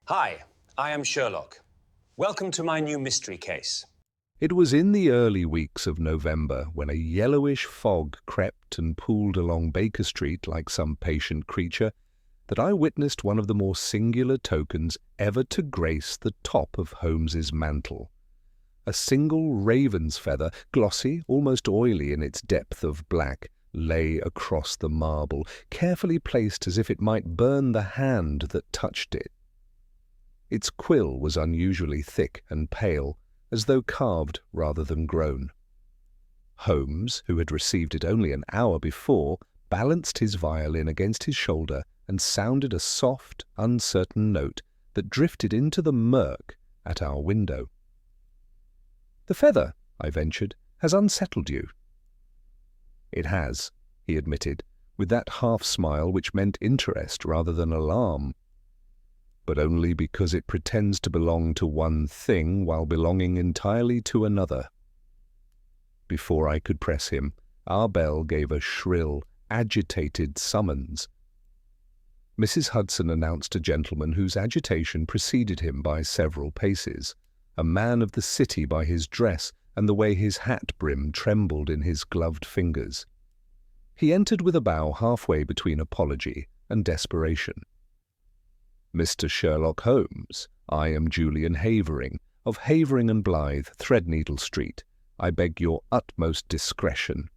Hi, I am Sherlock. Welcome to my new mystery case. It was in the early weeks of November when a yellowish fog crept and pooled along Baker Street like some patient creature that I witnessed one of the more singular tokens ever to grace the top of Holmes's mantle. A single raven's feather, glossy, almost oily in its depth of black, lay across the marble, carefully placed as if it might burn the hand that touched it. Its quill was unusually thick and pale, as though carved rather than grown. Holmes, who had received it only an hour before, balanced his violin against his shoulder and sounded a soft, uncertain note that drifted into the murk at our window. "The feather," I ventured, "has unsettled you." "It has," he admitted, with that half-smile which meant interest rather than alarm. "But only because it pretends to belong to one thing while belonging entirely to another." Before I could press him, our bell gave a shrill, agitated summons. Mrs. Hudson announced a gentleman whose agitation preceded him by several paces, a man of the city by his dress and the way his hat brim trembled in his gloved fingers. He entered with a bow halfway between apology and desperation. "Mr. Sherlock Holmes, I am Julian Havering, of Havering and Blythe, Threadneedle Street. I beg your utmost discretion."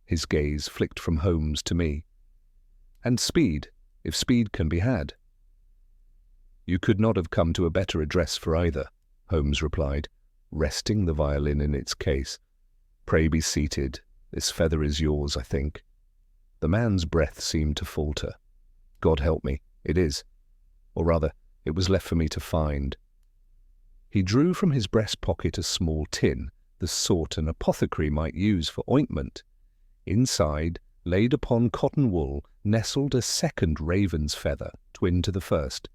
His gaze flicked from Holmes to me. "And speed, if speed can be had." "You could not have come to a better address for either," Holmes replied, resting the violin in its case. "Pray be seated. This feather is yours, I think." The man's breath seemed to falter. "God help me, it is. Or rather, it was left for me to find." He drew from his breast pocket a small tin, the sort an apothecary might use for ointment. Inside, laid upon cotton wool, nestled a second raven's feather, twin to the first.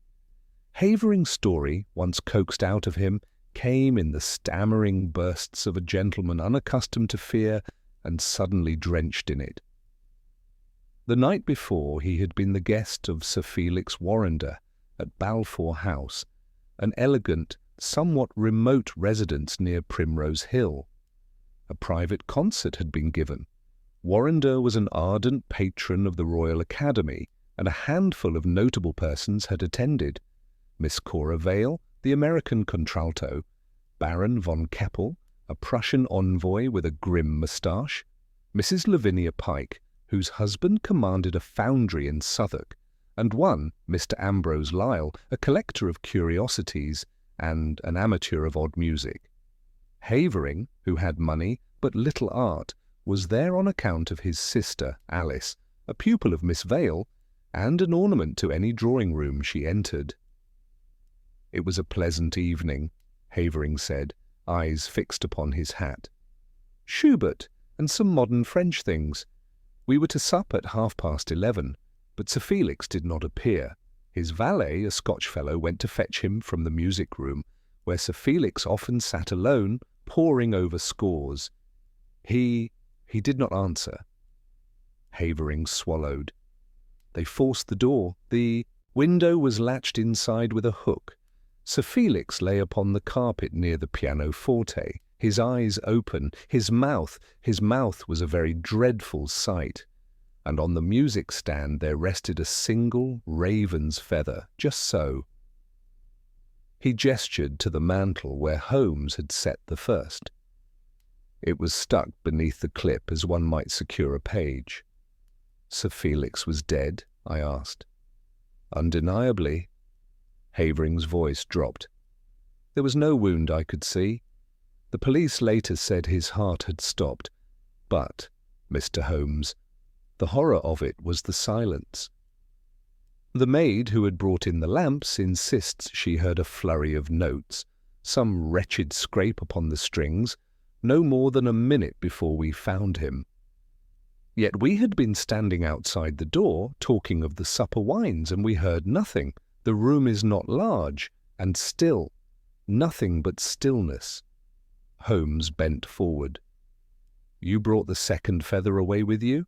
Havering's story, once coaxed out of him, came in the stammering bursts of a gentleman unaccustomed to fear and suddenly drenched in it. The night before, he had been the guest of Sir Felix Warrender at Balfour House, an elegant, somewhat remote residence near Primrose Hill. A private concert had been given. Warrender was an ardent patron of the Royal Academy, and a handful of notable persons had attended. Miss Cora Vale, the American contralto, Baron von Keppel, a Prussian envoy with a grim moustache, Mrs. Lavinia Pike, whose husband commanded a foundry in Southwark, and one, Mr. Ambrose Lyle, a collector of curiosities and an amateur of odd music. Havering, who had money but little art, was there on account of his sister, Alice, a pupil of Miss Vale, and an ornament to any drawing-room she entered. "It was a pleasant evening," Havering said, eyes fixed upon his hat. "Schubert, and some modern French things. We were to sup at 11:30, but Sir Felix did not appear. His valet, a Scotch fellow, went to fetch him from the music-room, where Sir Felix often sat alone, poring over scores. He did not answer." Havering swallowed. "They forced the door. The window was latched inside with a hook. Sir Felix lay upon the carpet near the pianoforte, his eyes open, his mouth was a very dreadful sight. And on the music stand there rested a single raven's feather, just so." He gestured to the mantel where Holmes had set the first. "It was stuck beneath the clip as one might secure a page." "Sir Felix was dead?" I asked. "Undeniably." Havering's voice dropped. "There was no wound I could see. The police later said his heart had stopped. But, Mr. Holmes, the horror of it was the silence. The maid who had brought in the lamps insists she heard a flurry of notes, some wretched scrape upon the strings, no more than a minute before we found him. Yet we had been standing outside the door, talking of the supper wines, and we heard nothing. The room is not large, and still. Nothing but stillness." Holmes bent forward. "You brought the second feather away with you?"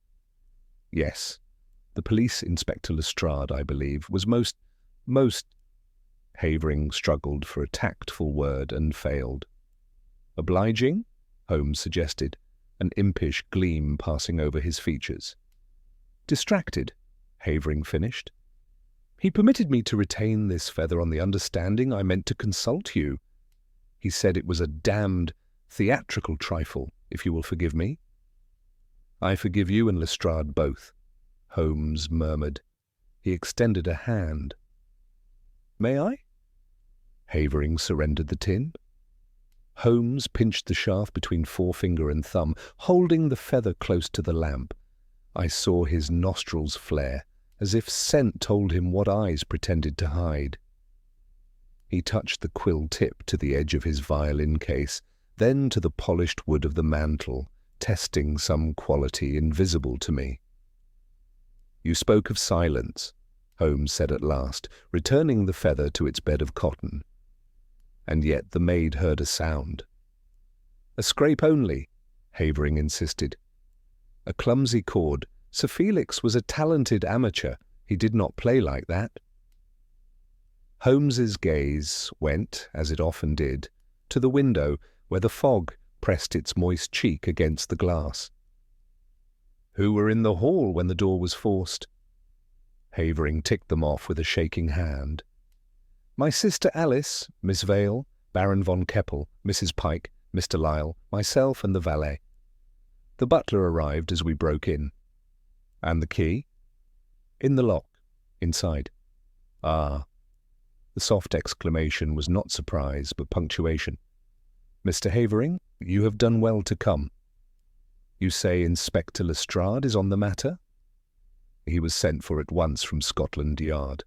"Yes. The police inspector Lestrade, I believe, was most Havering struggled for a tactful word and failed. Obliging? Holmes suggested, an impish gleam passing over his features. Distracted, Havering finished. He permitted me to retain this feather on the understanding I meant to consult you. He said it was a damned theatrical trifle, if you will forgive me. I forgive you and Lestrade both, Holmes murmured. He extended a hand. May I? Havering surrendered the tin. Holmes pinched the shaft between forefinger and thumb, holding the feather close to the lamp. I saw his nostrils flare, as if scent told him what eyes pretended to hide. He touched the quill tip to the edge of his violin case, then to the polished wood of the mantel, testing some quality invisible to me. You spoke of silence, Holmes said at last, returning the feather to its bed of cotton. And yet the maid heard a sound. A scrape only, Havering insisted. A clumsy chord. Sir Felix was a talented amateur. He did not play like that. Holmes's gaze went, as it often did, to the window where the fog pressed its moist cheek against the glass. Who were in the hall when the door was forced? Havering ticked them off with a shaking hand. My sister Alice, Miss Vale, Baron von Keppel, Mrs. Pike, Mr. Lyle, myself and the valet. The butler arrived as we broke in. And the key? In the lock, inside. Ah. The soft exclamation was not surprise, but punctuation. Mr. Havering, you have done well to come. You say Inspector Lestrade is on the matter? He was sent for at once from Scotland Yard.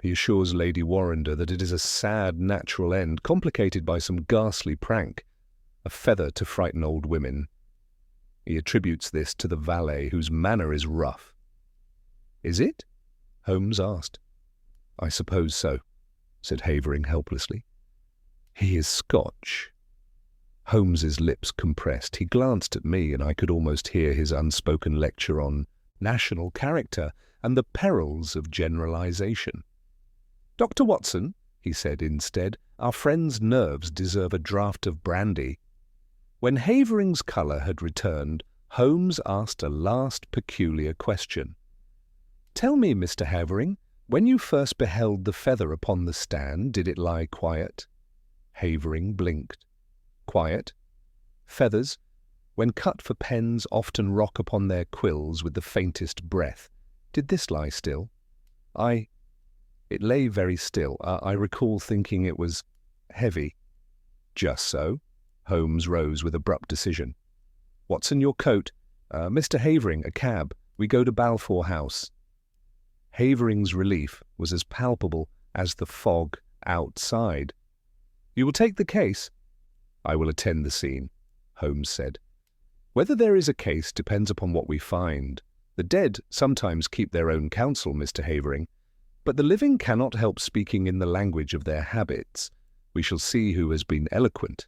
He assures Lady Warrender that it is a sad natural end, complicated by some ghastly prank, a feather to frighten old women. He attributes this to the valet, whose manner is rough. Is it? Holmes asked. I suppose so, said Havering helplessly. He is Scotch. Holmes's lips compressed. He glanced at me, and I could almost hear his unspoken lecture on national character and the perils of generalization. Dr. Watson, he said instead, our friend's nerves deserve a draught of brandy. When Havering's colour had returned, Holmes asked a last peculiar question. Tell me, Mr. Havering, when you first beheld the feather upon the stand, did it lie quiet? Havering blinked. Quiet? Feathers, when cut for pens, often rock upon their quills with the faintest breath. Did this lie still? It lay very still. I recall thinking it was heavy. Just so. Holmes rose with abrupt decision. Watson, your coat. Mr. Havering, a cab. We go to Balfour House. Havering's relief was as palpable as the fog outside. You will take the case? I will attend the scene, Holmes said. Whether there is a case depends upon what we find. The dead sometimes keep their own counsel, Mr. Havering, but the living cannot help speaking in the language of their habits. We shall see who has been eloquent.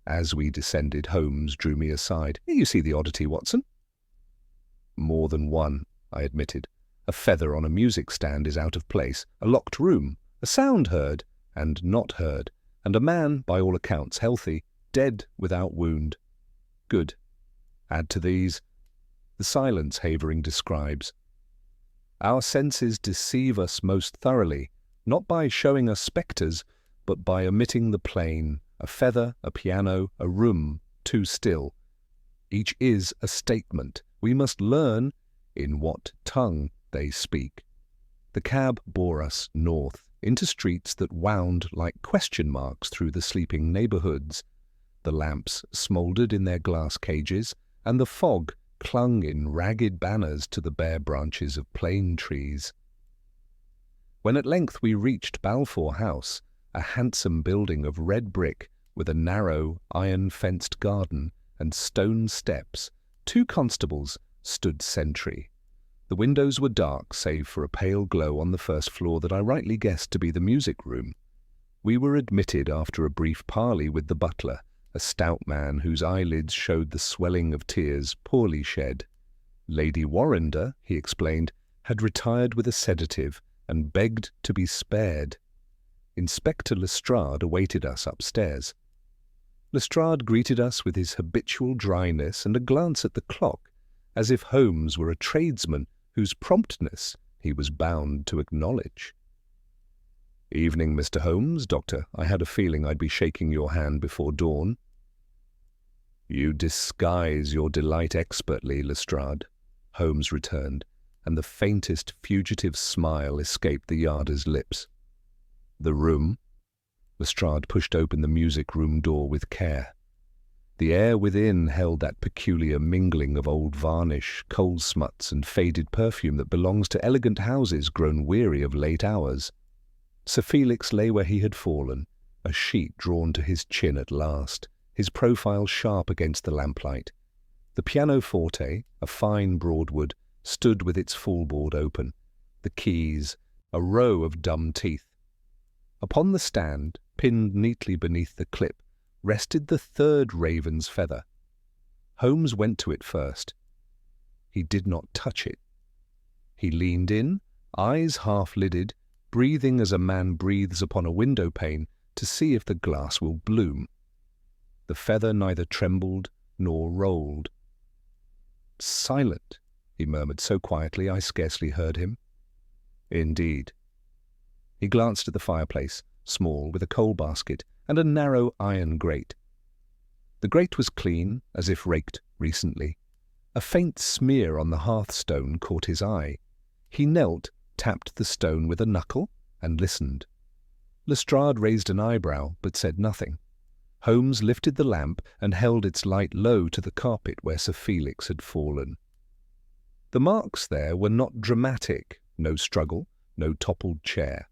As we descended, Holmes drew me aside. You see the oddity, Watson? More than one, I admitted. A feather on a music stand is out of place, a locked room, a sound heard and not heard, and a man, by all accounts, healthy, dead without wound. Good. Add to these the silence Havering describes. Our senses deceive us most thoroughly, not by showing us spectres, but by omitting the plain, a feather, a piano, a room, too still. Each is a statement. We must learn in what tongue they speak. The cab bore us north, into streets that wound like question marks through the sleeping neighbourhoods. The lamps smouldered in their glass cages, and the fog clung in ragged banners to the bare branches of plane trees. When at length we reached Balfour House, a handsome building of red brick with a narrow, iron-fenced garden and stone steps, 2 constables stood sentry. The windows were dark, save for a pale glow on the first floor that I rightly guessed to be the music room. We were admitted after a brief parley with the butler, a stout man whose eyelids showed the swelling of tears poorly shed. Lady Warrender, he explained, had retired with a sedative and begged to be spared. Inspector Lestrade awaited us upstairs. Lestrade greeted us with his habitual dryness and a glance at the clock, as if Holmes were a tradesman whose promptness he was bound to acknowledge. "Evening, Mr. Holmes, Doctor. I had a feeling I'd be shaking your hand before dawn." "You disguise your delight expertly, Lestrade," Holmes returned, and the faintest fugitive smile escaped the Yarder's lips. "The room?" Lestrade pushed open the music-room door with care. The air within held that peculiar mingling of old varnish, coal smuts, and faded perfume that belongs to elegant houses grown weary of late hours. Sir Felix lay where he had fallen, a sheet drawn to his chin at last, his profile sharp against the lamplight. The pianoforte, a fine broadwood, stood with its full-board open, the keys, a row of dumb teeth. Upon the stand, pinned neatly beneath the clip, rested the third raven's feather. Holmes went to it first. He did not touch it. He leaned in, eyes half-lidded, breathing as a man breathes upon a window pane to see if the glass will bloom. The feather neither trembled nor rolled. "Silent," he murmured so quietly I scarcely heard him. "Indeed." He glanced at the fireplace, small, with a coal basket and a narrow iron grate. The grate was clean, as if raked recently. A faint smear on the hearthstone caught his eye. He knelt, tapped the stone with a knuckle, and listened. Lestrade raised an eyebrow, but said nothing. Holmes lifted the lamp and held its light low to the carpet where Sir Felix had fallen. The marks there were not dramatic, no struggle, no toppled chair.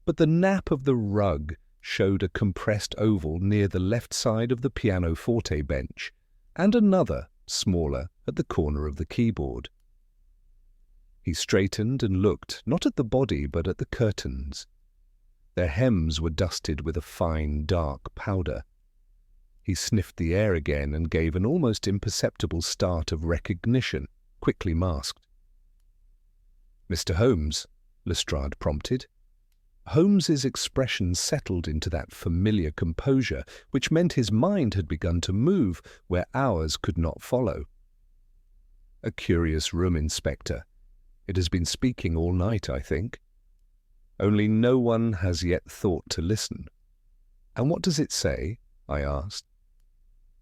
But the nap of the rug showed a compressed oval near the left side of the pianoforte bench, and another, smaller, at the corner of the keyboard. He straightened and looked, not at the body, but at the curtains. Their hems were dusted with a fine, dark powder. He sniffed the air again and gave an almost imperceptible start of recognition, quickly masked. "Mr. Holmes," Lestrade prompted. Holmes's expression settled into that familiar composure which meant his mind had begun to move where ours could not follow. "A curious room, Inspector. It has been speaking all night, I think. Only no one has yet thought to listen." "And what does it say?" I asked.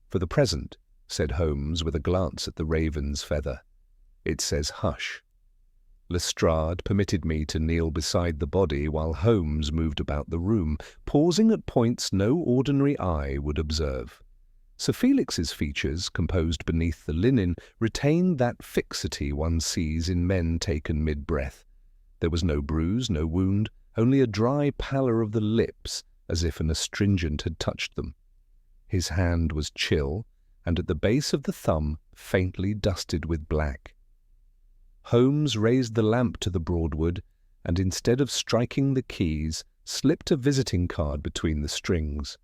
"For the present," said Holmes with a glance at the raven's feather, "it says hush." Lestrade permitted me to kneel beside the body while Holmes moved about the room, pausing at points no ordinary eye would observe. Sir Felix's features, composed beneath the linen, retained that fixity one sees in men taken mid-breath. There was no bruise, no wound, only a dry pallor of the lips, as if an astringent had touched them. His hand was chill, and at the base of the thumb faintly dusted with black. Holmes raised the lamp to the broadwood, and instead of striking the keys, slipped a visiting card between the strings.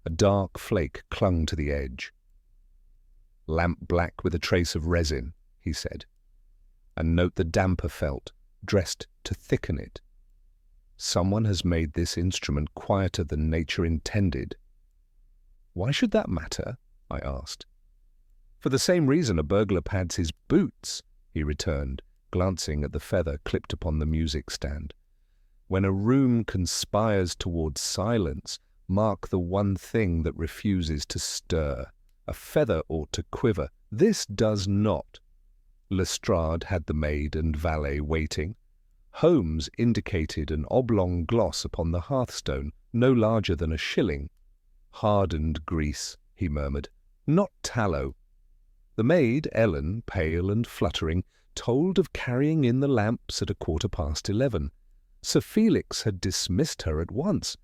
A dark flake clung to the edge. "Lamp black with a trace of resin," he said. "And note the damper felt, dressed to thicken it. Someone has made this instrument quieter than nature intended." "Why should that matter?" I asked. "For the same reason a burglar pads his boots," he returned, glancing at the feather clipped upon the music stand. "When a room conspires towards silence, mark the one thing that refuses to stir. A feather ought to quiver. This does not." Lestrade had the maid and valet waiting. Holmes indicated an oblong gloss upon the hearthstone, no larger than a shilling. "Hardened grease," he murmured, "not tallow." The maid, Ellen, pale and fluttering, told of carrying in the lamps at 11:15. Sir Felix had dismissed her at once.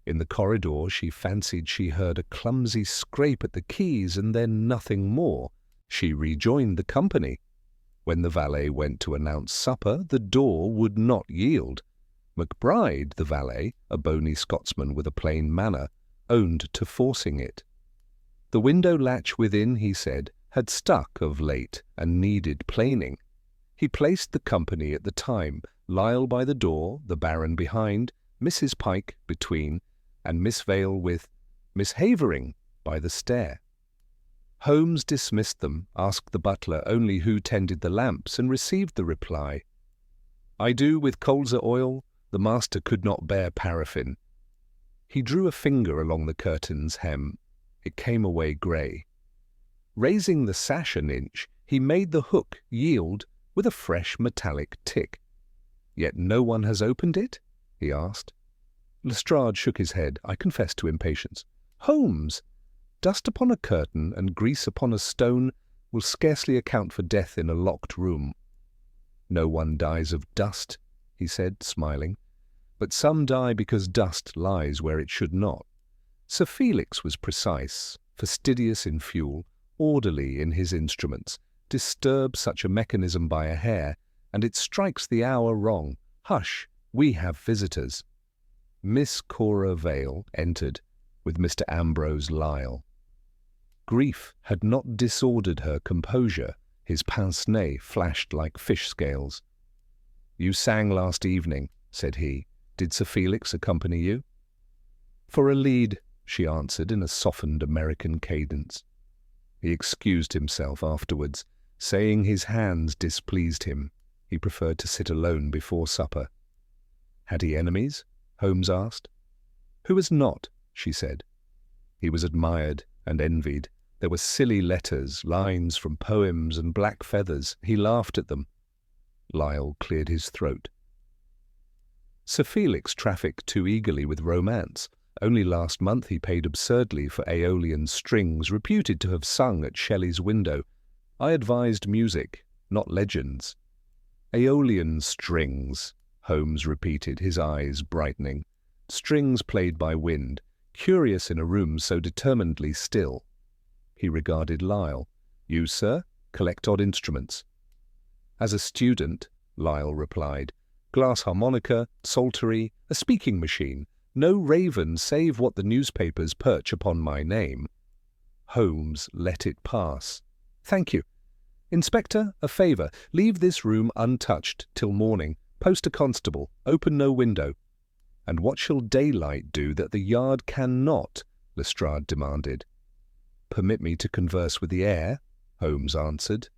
In the corridor she fancied she heard a clumsy scrape at the keys and then nothing more. She rejoined the company. When the valet went to announce supper, the door would not yield. McBride, the valet, a bony Scotsman with a plain manner, owned to forcing it. The window latch within, he said, had stuck of late and needed planing. He placed the company at the time, Lyle by the door, the Baron behind, Mrs. Pike between, and Miss Vale with Miss Havering by the stair. Holmes dismissed them, asked the butler only who tended the lamps, and received the reply, "I do with colza oil, the master could not bear paraffin." He drew a finger along the curtain's hem. It came away grey. Raising the sash an inch, he made the hook yield with a fresh metallic tick. "Yet no one has opened it?" he asked. Lestrade shook his head. I confessed to impatience. "Holmes, dust upon a curtain and grease upon a stone will scarcely account for death in a locked room." "No one dies of dust," he said, smiling. "But some die because dust lies where it should not." Sir Felix was precise, fastidious in fuel, orderly in his instruments. Disturb such a mechanism by a hair, and it strikes the hour wrong. "Hush, we have visitors." Miss Cora Vale entered with Mr. Ambrose Lyle. Grief had not disordered her composure. His pince-nez flashed like fish scales. "You sang last evening," said he. "Did Sir Felix accompany you?" "For a lead," she answered in a softened American cadence. He excused himself afterwards, saying his hands displeased him. He preferred to sit alone before supper. "Had he enemies?" Holmes asked. "Who has not?" she said. He was admired and envied. There were silly letters, lines from poems and black feathers. He laughed at them. Lyle cleared his throat. Sir Felix trafficked too eagerly with romance. Only last month he paid absurdly for Aeolian strings reputed to have sung at Shelley's window. I advised music, not legends. "Aeolian strings," Holmes repeated, his eyes brightening. "Strings played by wind, curious in a room so determinedly still." He regarded Lyle. "You, sir, collect odd instruments." "As a student," Lyle replied. "Glass harmonica, psaltery, a speaking machine. No raven save what the newspapers perch upon my name." Holmes let it pass. "Thank you. Inspector, a favour. Leave this room untouched till morning. Post a constable. Open no window." "And what shall daylight do that the yard cannot?" Lestrade demanded. "Permit me to converse with the air," Holmes answered.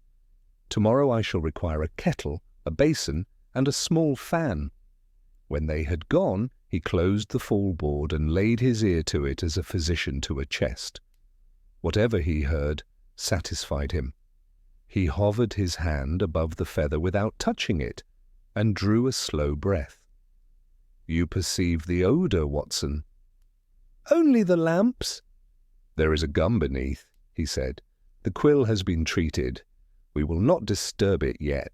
"Tomorrow I shall require a kettle, a basin, and a small fan." When they had gone, he closed the fall-board and laid his ear to it as a physician to a chest. Whatever he heard satisfied him. He hovered his hand above the feather without touching it, and drew a slow breath. "You perceive the odour, Watson." "Only the lamps." "There is a gum beneath," he said. "The quill has been treated. We will not disturb it yet."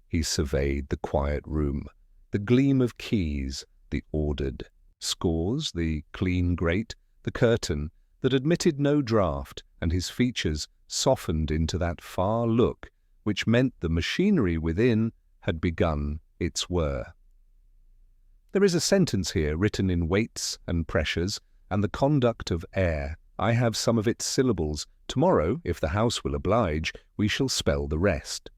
He surveyed the quiet room, the gleam of keys, the ordered scores, the clean grate, the curtain that admitted no draught, and his features softened into that far look which meant the machinery within had begun its whir. "There is a sentence here written in weights and pressures, and the conduct of air. I have some of its syllables. Tomorrow, if the house will oblige, we shall spell the rest."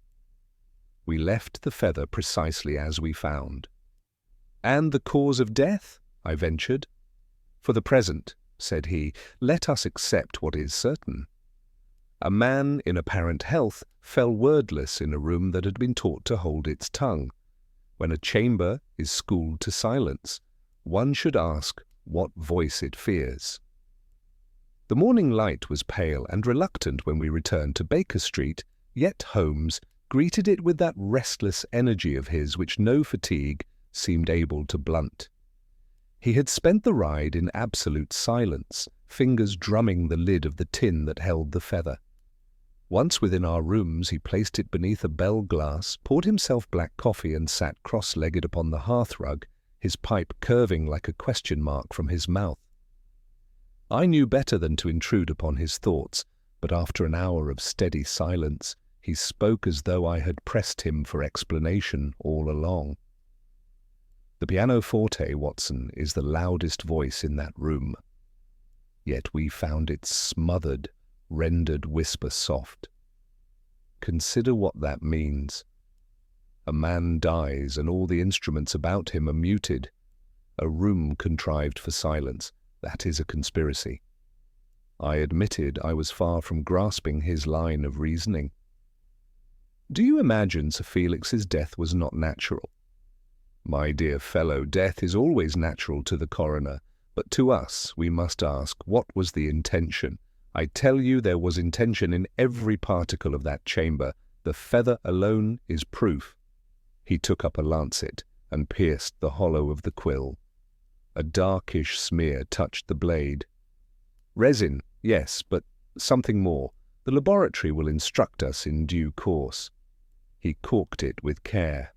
We left the feather precisely as we found. "And the cause of death?" I ventured. "For the present," said he, "let us accept what is certain. A man in apparent health fell wordless in a room that had been taught to hold its tongue. When a chamber is schooled to silence, one should ask what voice it fears." The morning light was pale and reluctant when we returned to Baker Street, yet Holmes greeted it with that restless energy of his which no fatigue seemed able to blunt. He had spent the ride in absolute silence, fingers drumming the lid of the tin that held the feather. Once within our rooms, he placed it beneath a bell glass, poured himself black coffee, and sat cross-legged upon the hearth-rug, his pipe curving like a question mark from his mouth. I knew better than to intrude upon his thoughts, but after an hour of steady silence, he spoke as though I had pressed him for explanation all along. "The pianoforte, Watson, is the loudest voice in that room. Yet we found its smothered, rendered whisper soft. Consider what that means. A man dies and all the instruments about him are muted. A room contrived for silence. That is a conspiracy. I admitted I was far from grasping his line of reasoning. Do you imagine Sir Felix's death was not natural? My dear fellow, death is always natural to the coroner, but to us we must ask, what was the intention? I tell you there was intention in every particle of that chamber. The feather alone is proof. He took up a lancet and pierced the hollow of the quill. A darkish smear touched the blade. Resin, yes, but something more. The laboratory will instruct us in due course. He corked it with care.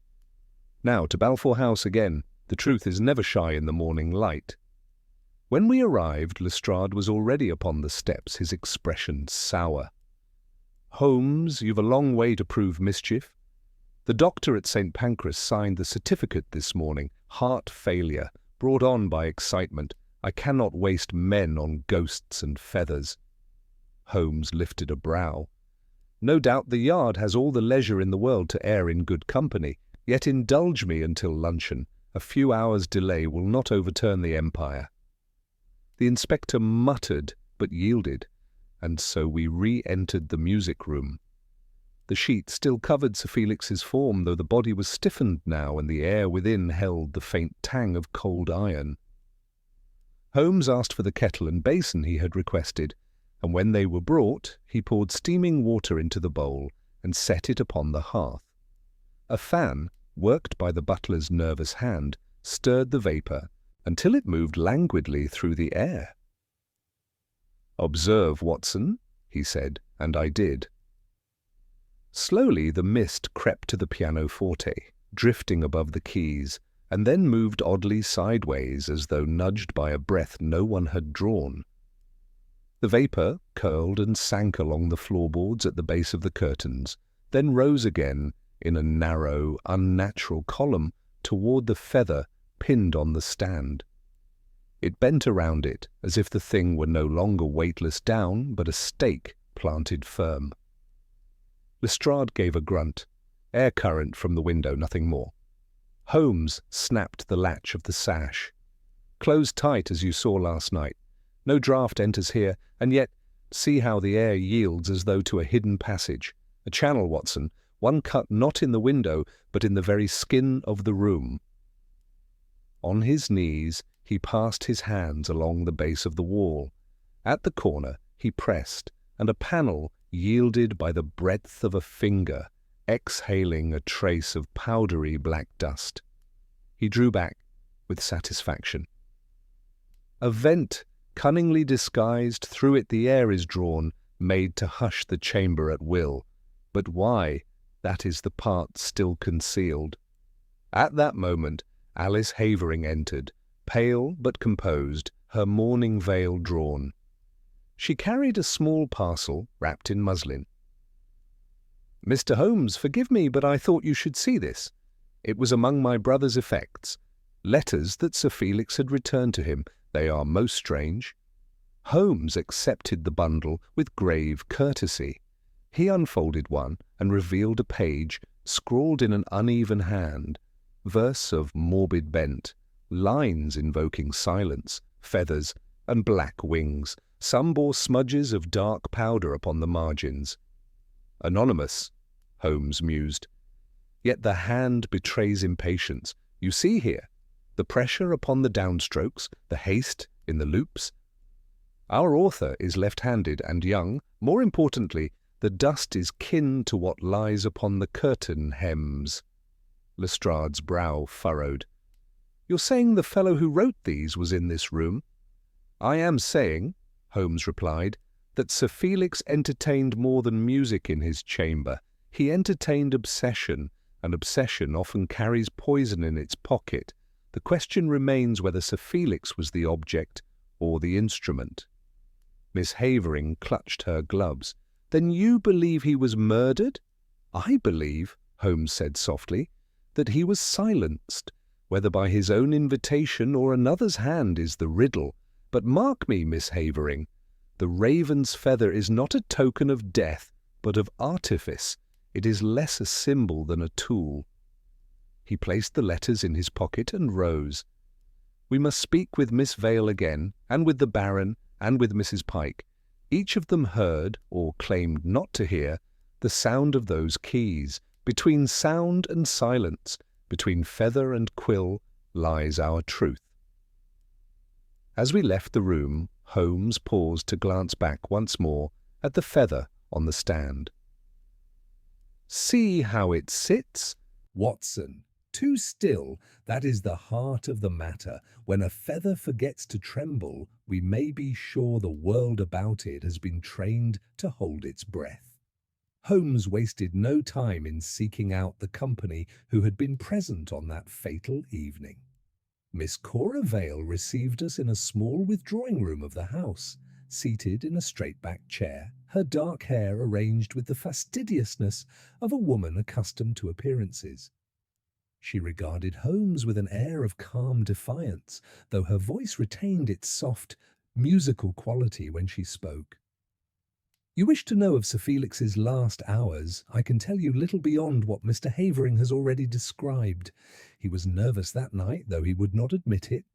Now to Balfour House again. The truth is never shy in the morning light. When we arrived, Lestrade was already upon the steps, his expression sour. Holmes, you've a long way to prove mischief. The doctor at St. Pancras signed the certificate this morning. Heart failure, brought on by excitement. I cannot waste men on ghosts and feathers. Holmes lifted a brow. No doubt the Yard has all the leisure in the world to err in good company, yet indulge me until luncheon. A few hours' delay will not overturn the empire. The inspector muttered, but yielded, and so we re-entered the music-room. The sheet still covered Sir Felix's form, though the body was stiffened now, and the air within held the faint tang of cold iron. Holmes asked for the kettle and basin he had requested, and when they were brought, he poured steaming water into the bowl and set it upon the hearth. A fan, worked by the butler's nervous hand, stirred the vapour until it moved languidly through the air. "Observe, Watson," he said, and I did. Slowly the mist crept to the pianoforte, drifting above the keys, and then moved oddly sideways as though nudged by a breath no one had drawn. The vapour curled and sank along the floorboards at the base of the curtains, then rose again in a narrow, unnatural column toward the feather pinned on the stand. It bent around it as if the thing were no longer weightless down, but a stake planted firm. Lestrade gave a grunt. Air current from the window, nothing more. Holmes snapped the latch of the sash. Closed tight as you saw last night. No draught enters here, and yet see how the air yields as though to a hidden passage. A channel, Watson, one cut not in the window, but in the very skin of the room. On his knees, he passed his hands along the base of the wall. At the corner, he pressed, and a panel yielded by the breadth of a finger, exhaling a trace of powdery black dust. He drew back with satisfaction. A vent, cunningly disguised, through it the air is drawn, made to hush the chamber at will. But why? That is the part still concealed. At that moment, Alice Havering entered, pale but composed, her mourning veil drawn. She carried a small parcel wrapped in muslin. "Mr. Holmes, forgive me, but I thought you should see this. It was among my brother's effects. Letters that Sir Felix had returned to him. They are most strange." Holmes accepted the bundle with grave courtesy. He unfolded one and revealed a page, scrawled in an uneven hand, verse of morbid bent, lines invoking silence, feathers, and black wings. Some bore smudges of dark powder upon the margins. "Anonymous," Holmes mused. "Yet the hand betrays impatience. You see here, the pressure upon the downstrokes, the haste in the loops. Our author is left-handed and young. More importantly, the dust is kin to what lies upon the curtain hems." Lestrade's brow furrowed. "You're saying the fellow who wrote these was in this room?" "I am saying," Holmes replied, "that Sir Felix entertained more than music in his chamber. He entertained obsession, and obsession often carries poison in its pocket. The question remains whether Sir Felix was the object or the instrument." Miss Havering clutched her gloves. "Then you believe he was murdered?" "I believe," Holmes said softly, "that he was silenced. Whether by his own invitation or another's hand is the riddle. But mark me, Miss Havering, the raven's feather is not a token of death, but of artifice. It is less a symbol than a tool." He placed the letters in his pocket and rose. We must speak with Miss Vale again, and with the Baron, and with Mrs. Pike. Each of them heard, or claimed not to hear, the sound of those keys. Between sound and silence, between feather and quill, lies our truth. As we left the room, Holmes paused to glance back once more at the feather on the stand. "See how it sits, Watson. Too still, that is the heart of the matter. When a feather forgets to tremble, we may be sure the world about it has been trained to hold its breath." Holmes wasted no time in seeking out the company who had been present on that fatal evening. Miss Cora Vale received us in a small withdrawing room of the house, seated in a straight-backed chair, her dark hair arranged with the fastidiousness of a woman accustomed to appearances. She regarded Holmes with an air of calm defiance, though her voice retained its soft, musical quality when she spoke. "You wish to know of Sir Felix's last hours. I can tell you little beyond what Mr. Havering has already described. He was nervous that night, though he would not admit it.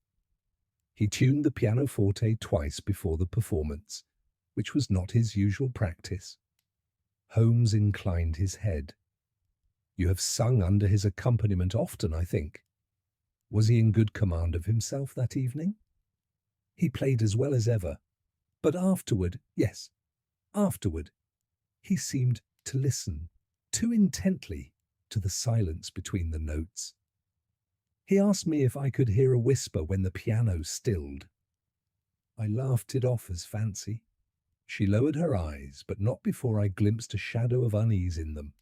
He tuned the pianoforte twice before the performance, which was not his usual practice." Holmes inclined his head. "You have sung under his accompaniment often, I think. Was he in good command of himself that evening?" "He played as well as ever. But afterward, yes, afterward, he seemed to listen too intently to the silence between the notes. He asked me if I could hear a whisper when the piano stilled. I laughed it off as fancy." She lowered her eyes, but not before I glimpsed a shadow of unease in them.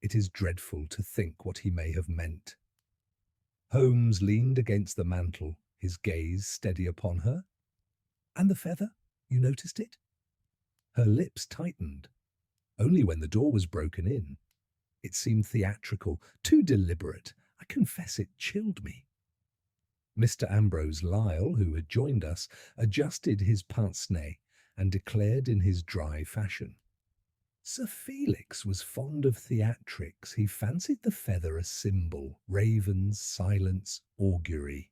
It is dreadful to think what he may have meant. Holmes leaned against the mantel, his gaze steady upon her. "And the feather? You noticed it?" Her lips tightened. "Only when the door was broken in. It seemed theatrical, too deliberate. I confess it chilled me." Mr. Ambrose Lyle, who had joined us, adjusted his pince-nez and declared in his dry fashion, "Sir Felix was fond of theatrics. He fancied the feather a symbol, ravens, silence, augury.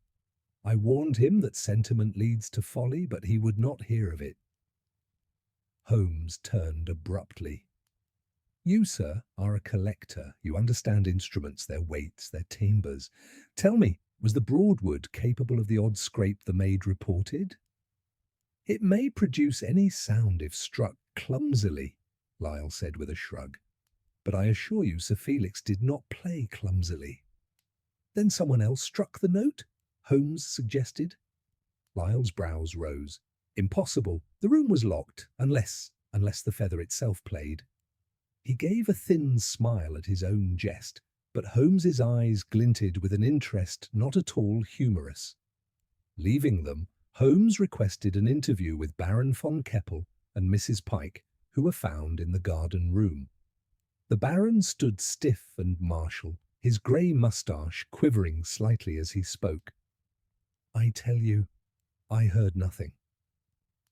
I warned him that sentiment leads to folly, but he would not hear of it." Holmes turned abruptly. "You, sir, are a collector. You understand instruments, their weights, their timbres. Tell me, was the Broadwood capable of the odd scrape the maid reported?" "It may produce any sound if struck clumsily," Lyle said with a shrug. "But I assure you Sir Felix did not play clumsily." "Then someone else struck the note?" Holmes suggested. Lyle's brows rose. "Impossible. The room was locked, unless the feather itself played." He gave a thin smile at his own jest, but Holmes's eyes glinted with an interest not at all humorous. Leaving them, Holmes requested an interview with Baron von Keppel and Mrs. Pike, who were found in the garden room. The Baron stood stiff and martial, his grey moustache quivering slightly as he spoke. "I tell you, I heard nothing.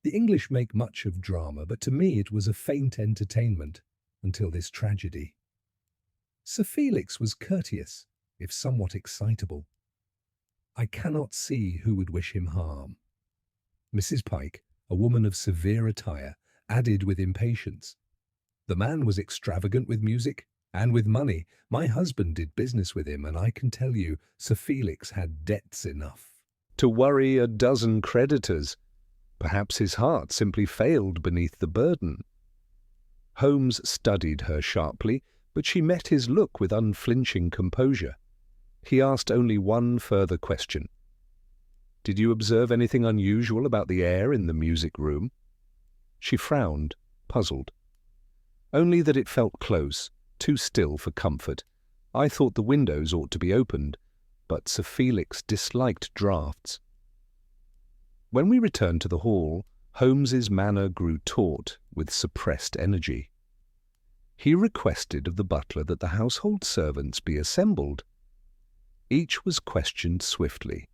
The English make much of drama, but to me it was a faint entertainment until this tragedy. Sir Felix was courteous, if somewhat excitable. I cannot see who would wish him harm." Mrs. Pike, a woman of severe attire, added with impatience, "The man was extravagant with music and with money. My husband did business with him, and I can tell you Sir Felix had debts enough to worry a dozen creditors. Perhaps his heart simply failed beneath the burden." Holmes studied her sharply, but she met his look with unflinching composure. He asked only one further question. "Did you observe anything unusual about the air in the music room?" She frowned, puzzled. "Only that it felt close, too still for comfort. I thought the windows ought to be opened, but Sir Felix disliked draughts." When we returned to the hall, Holmes's manner grew taut with suppressed energy. He requested of the butler that the household servants be assembled. Each was questioned swiftly.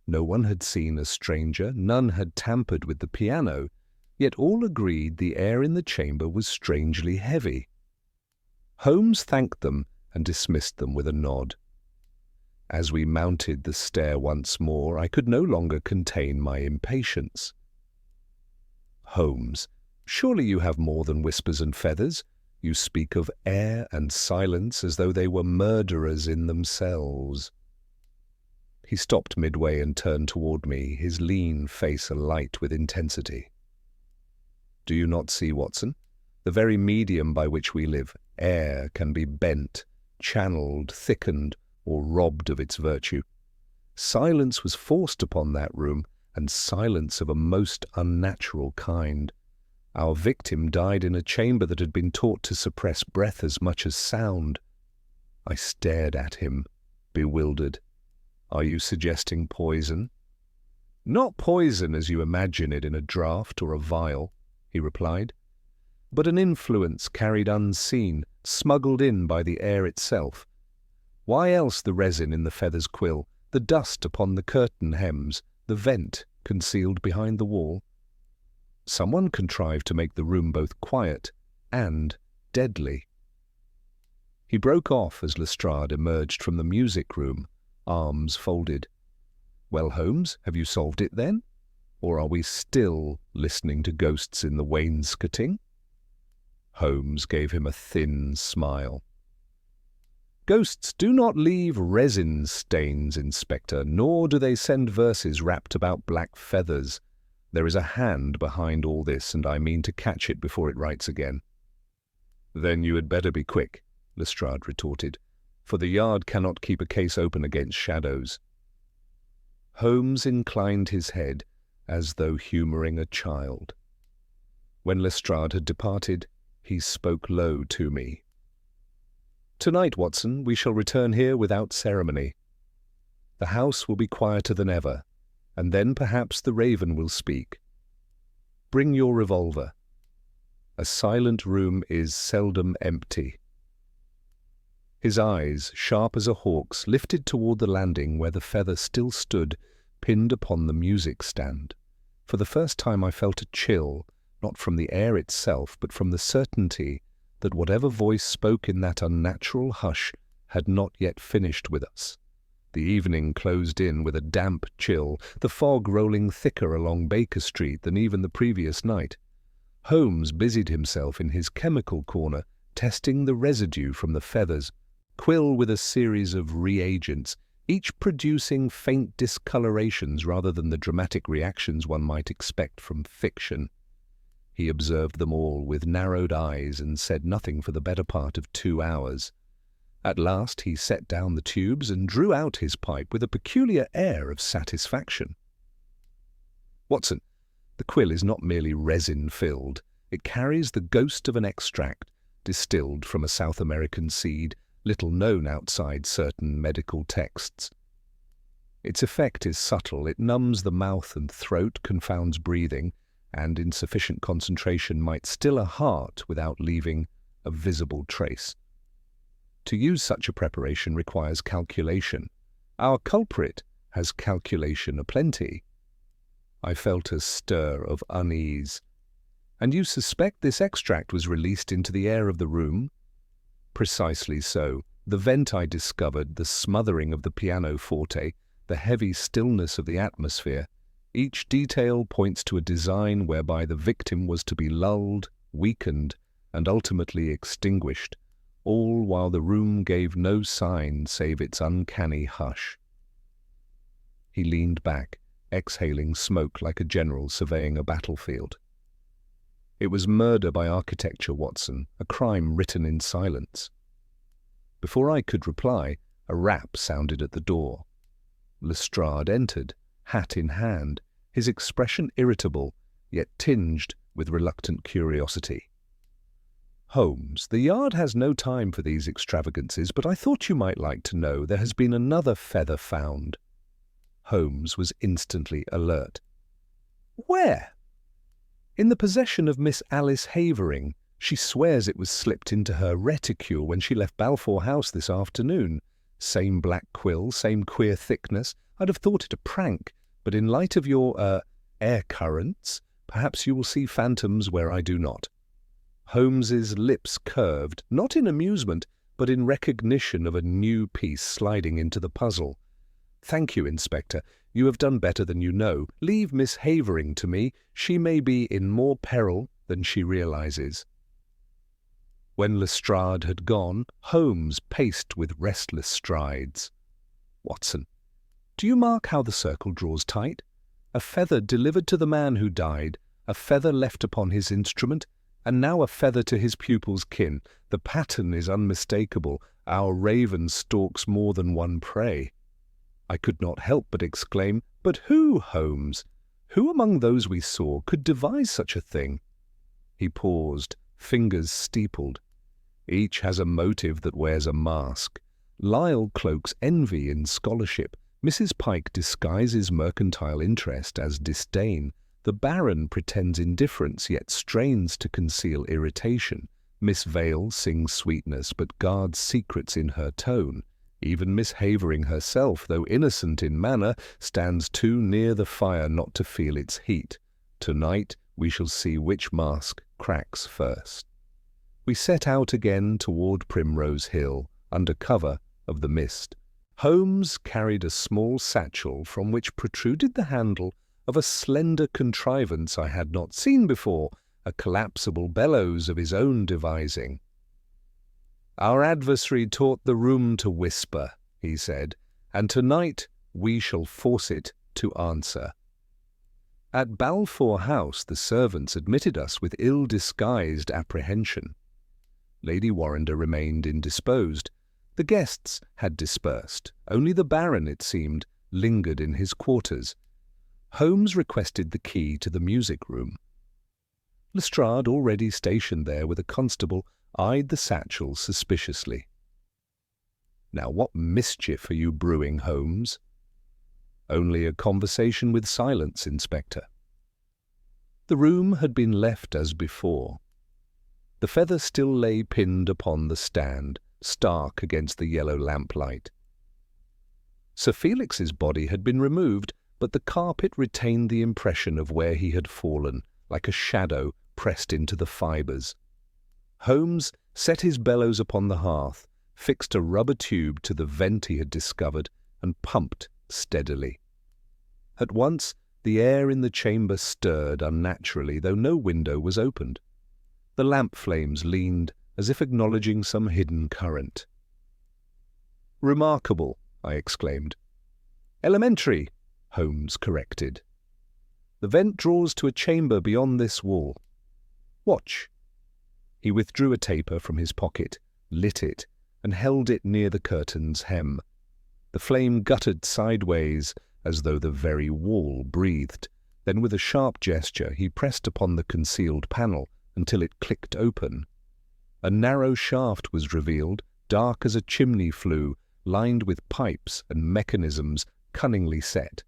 No one had seen a stranger, none had tampered with the piano, yet all agreed the air in the chamber was strangely heavy. Holmes thanked them and dismissed them with a nod. As we mounted the stair once more, I could no longer contain my impatience. Holmes, surely you have more than whispers and feathers. You speak of air and silence as though they were murderers in themselves. He stopped midway and turned toward me, his lean face alight with intensity. Do you not see, Watson? The very medium by which we live, air, can be bent, channeled, thickened, or robbed of its virtue. Silence was forced upon that room, and silence of a most unnatural kind. Our victim died in a chamber that had been taught to suppress breath as much as sound. I stared at him, bewildered. Are you suggesting poison? Not poison as you imagine it in a draught or a vial, he replied, but an influence carried unseen, smuggled in by the air itself. Why else the resin in the feather's quill, the dust upon the curtain hems, the vent concealed behind the wall? Someone contrived to make the room both quiet and deadly. He broke off as Lestrade emerged from the music room, arms folded. Well, Holmes, have you solved it then? Or are we still listening to ghosts in the wainscoting? Holmes gave him a thin smile. Ghosts do not leave resin stains, Inspector, nor do they send verses wrapped about black feathers. There is a hand behind all this, and I mean to catch it before it writes again. Then you had better be quick, Lestrade retorted, for the Yard cannot keep a case open against shadows. Holmes inclined his head, as though humouring a child. When Lestrade had departed, he spoke low to me. Tonight, Watson, we shall return here without ceremony. The house will be quieter than ever, and then perhaps the raven will speak. Bring your revolver. A silent room is seldom empty. His eyes, sharp as a hawk's, lifted toward the landing where the feather still stood, pinned upon the music stand. For the first time I felt a chill, not from the air itself, but from the certainty that whatever voice spoke in that unnatural hush had not yet finished with us. The evening closed in with a damp chill, the fog rolling thicker along Baker Street than even the previous night. Holmes busied himself in his chemical corner, testing the residue from the feathers, quill with a series of reagents, each producing faint discolorations rather than the dramatic reactions one might expect from fiction. He observed them all with narrowed eyes and said nothing for the better part of 2 hours. At last he set down the tubes and drew out his pipe with a peculiar air of satisfaction. Watson, the quill is not merely resin-filled. It carries the ghost of an extract, distilled from a South American seed, little known outside certain medical texts. Its effect is subtle. It numbs the mouth and throat, confounds breathing, and in sufficient concentration might still a heart without leaving a visible trace. To use such a preparation requires calculation. Our culprit has calculation aplenty. I felt a stir of unease. And you suspect this extract was released into the air of the room? Precisely so. The vent I discovered, the smothering of the pianoforte, the heavy stillness of the atmosphere, each detail points to a design whereby the victim was to be lulled, weakened, and ultimately extinguished, all while the room gave no sign save its uncanny hush. He leaned back, exhaling smoke like a general surveying a battlefield. It was murder by architecture, Watson, a crime written in silence. Before I could reply, a rap sounded at the door. Lestrade entered, hat in hand, his expression irritable, yet tinged with reluctant curiosity. Holmes, the Yard has no time for these extravagances, but I thought you might like to know there has been another feather found. Holmes was instantly alert. Where? In the possession of Miss Alice Havering. She swears it was slipped into her reticule when she left Balfour House this afternoon. Same black quill, same queer thickness. I'd have thought it a prank, but in light of your, air currents, perhaps you will see phantoms where I do not. Holmes's lips curved, not in amusement, but in recognition of a new piece sliding into the puzzle. "Thank you, Inspector. You have done better than you know. Leave Miss Havering to me. She may be in more peril than she realizes." When Lestrade had gone, Holmes paced with restless strides. "Watson, do you mark how the circle draws tight? A feather delivered to the man who died, a feather left upon his instrument, and now a feather to his pupil's kin. The pattern is unmistakable. Our raven stalks more than one prey." I could not help but exclaim, "But who, Holmes? Who among those we saw could devise such a thing?" He paused, fingers steepled. "Each has a motive that wears a mask. Lyle cloaks envy in scholarship. Mrs. Pike disguises mercantile interest as disdain. The Baron pretends indifference, yet strains to conceal irritation. Miss Vale sings sweetness, but guards secrets in her tone. Even Miss Havering herself, though innocent in manner, stands too near the fire not to feel its heat. Tonight we shall see which mask cracks first." We set out again toward Primrose Hill, under cover of the mist. Holmes carried a small satchel from which protruded the handle of a slender contrivance I had not seen before, a collapsible bellows of his own devising. "Our adversary taught the room to whisper," he said, "and tonight we shall force it to answer." At Balfour House the servants admitted us with ill-disguised apprehension. Lady Warrender remained indisposed. The guests had dispersed. Only the Baron, it seemed, lingered in his quarters. Holmes requested the key to the music-room. Lestrade, already stationed there with a constable, eyed the satchel suspiciously. "Now what mischief are you brewing, Holmes?" "Only a conversation with silence, Inspector." The room had been left as before. The feather still lay pinned upon the stand, stark against the yellow lamplight. Sir Felix's body had been removed, but the carpet retained the impression of where he had fallen, like a shadow pressed into the fibres. Holmes set his bellows upon the hearth, fixed a rubber tube to the vent he had discovered, and pumped steadily. At once the air in the chamber stirred unnaturally, though no window was opened. The lamp flames leaned as if acknowledging some hidden current. "Remarkable," I exclaimed. "Elementary," Holmes corrected. "The vent draws to a chamber beyond this wall. Watch." He withdrew a taper from his pocket, lit it, and held it near the curtain's hem. The flame guttered sideways, as though the very wall breathed. Then with a sharp gesture he pressed upon the concealed panel until it clicked open. A narrow shaft was revealed, dark as a chimney flue, lined with pipes and mechanisms cunningly set.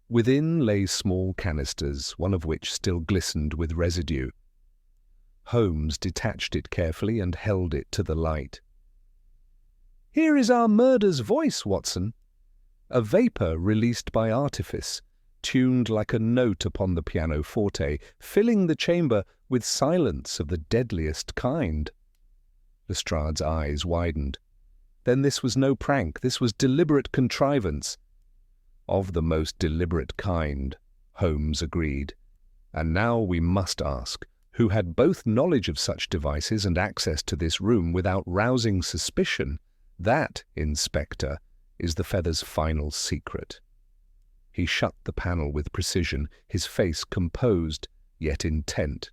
Within lay small canisters, one of which still glistened with residue. Holmes detached it carefully and held it to the light. "Here is our murder's voice, Watson." A vapour released by artifice, tuned like a note upon the pianoforte, filling the chamber with silence of the deadliest kind. Lestrade's eyes widened. Then this was no prank, this was deliberate contrivance. "Of the most deliberate kind," Holmes agreed. "And now we must ask, who had both knowledge of such devices and access to this room without rousing suspicion? That, Inspector, is the feather's final secret." He shut the panel with precision, his face composed, yet intent.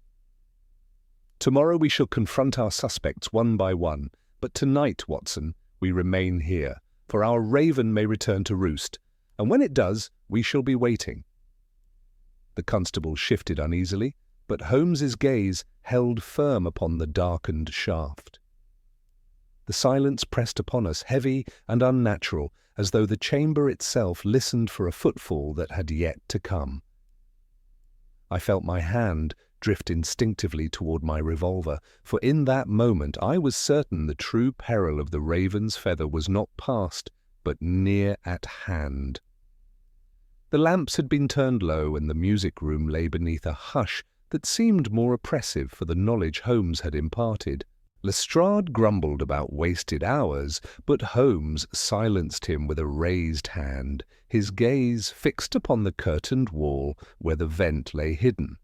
"Tomorrow we shall confront our suspects one by one, but tonight, Watson, we remain here, for our raven may return to roost, and when it does, we shall be waiting." The constable shifted uneasily, but Holmes's gaze held firm upon the darkened shaft. The silence pressed upon us, heavy and unnatural, as though the chamber itself listened for a footfall that had yet to come. I felt my hand drift instinctively toward my revolver, for in that moment I was certain the true peril of the raven's feather was not past, but near at hand. The lamps had been turned low, and the music-room lay beneath a hush that seemed more oppressive for the knowledge Holmes had imparted. Lestrade grumbled about wasted hours, but Holmes silenced him with a raised hand, his gaze fixed upon the curtained wall where the vent lay hidden.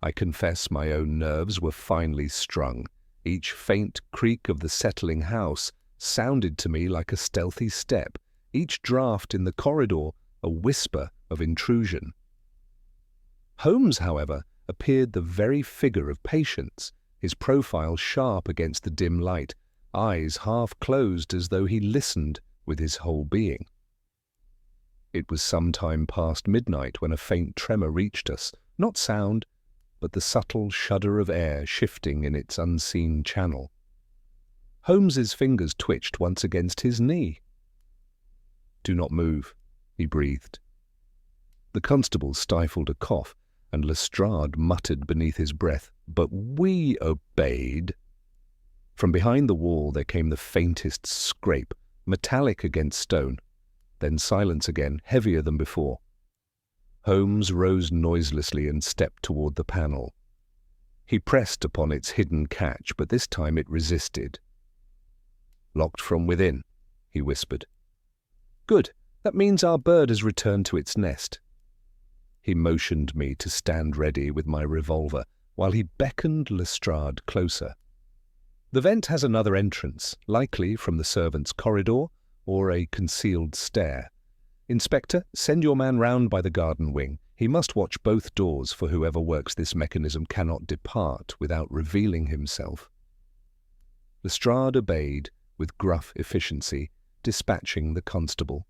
I confess my own nerves were finely strung. Each faint creak of the settling house sounded to me like a stealthy step, each draught in the corridor a whisper of intrusion. Holmes, however, appeared the very figure of patience, his profile sharp against the dim light, eyes half closed as though he listened with his whole being. It was some time past midnight when a faint tremor reached us, not sound, but the subtle shudder of air shifting in its unseen channel. Holmes's fingers twitched once against his knee. "Do not move," he breathed. The constable stifled a cough, and Lestrade muttered beneath his breath, "But we obeyed." From behind the wall there came the faintest scrape, metallic against stone, then silence again, heavier than before. Holmes rose noiselessly and stepped toward the panel. He pressed upon its hidden catch, but this time it resisted. "Locked from within," he whispered. "Good. That means our bird has returned to its nest." He motioned me to stand ready with my revolver, while he beckoned Lestrade closer. "The vent has another entrance, likely from the servants' corridor or a concealed stair. Inspector, send your man round by the garden wing. He must watch both doors, for whoever works this mechanism cannot depart without revealing himself." Lestrade obeyed with gruff efficiency, dispatching the constable.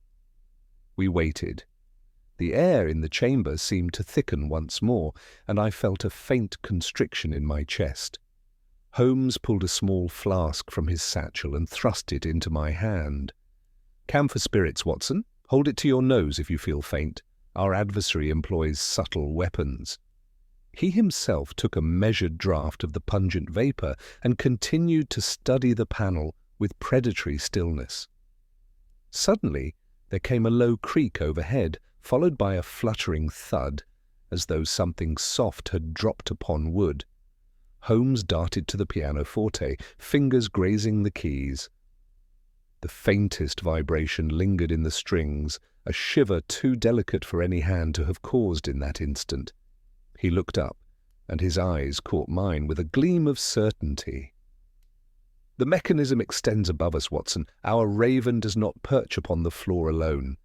We waited. The air in the chamber seemed to thicken once more, and I felt a faint constriction in my chest. Holmes pulled a small flask from his satchel and thrust it into my hand. "Camphor spirits, Watson. Hold it to your nose if you feel faint. Our adversary employs subtle weapons." He himself took a measured draught of the pungent vapour and continued to study the panel with predatory stillness. Suddenly there came a low creak overhead, followed by a fluttering thud, as though something soft had dropped upon wood. Holmes darted to the pianoforte, fingers grazing the keys. The faintest vibration lingered in the strings, a shiver too delicate for any hand to have caused in that instant. He looked up, and his eyes caught mine with a gleam of certainty. "The mechanism extends above us, Watson. Our raven does not perch upon the floor alone."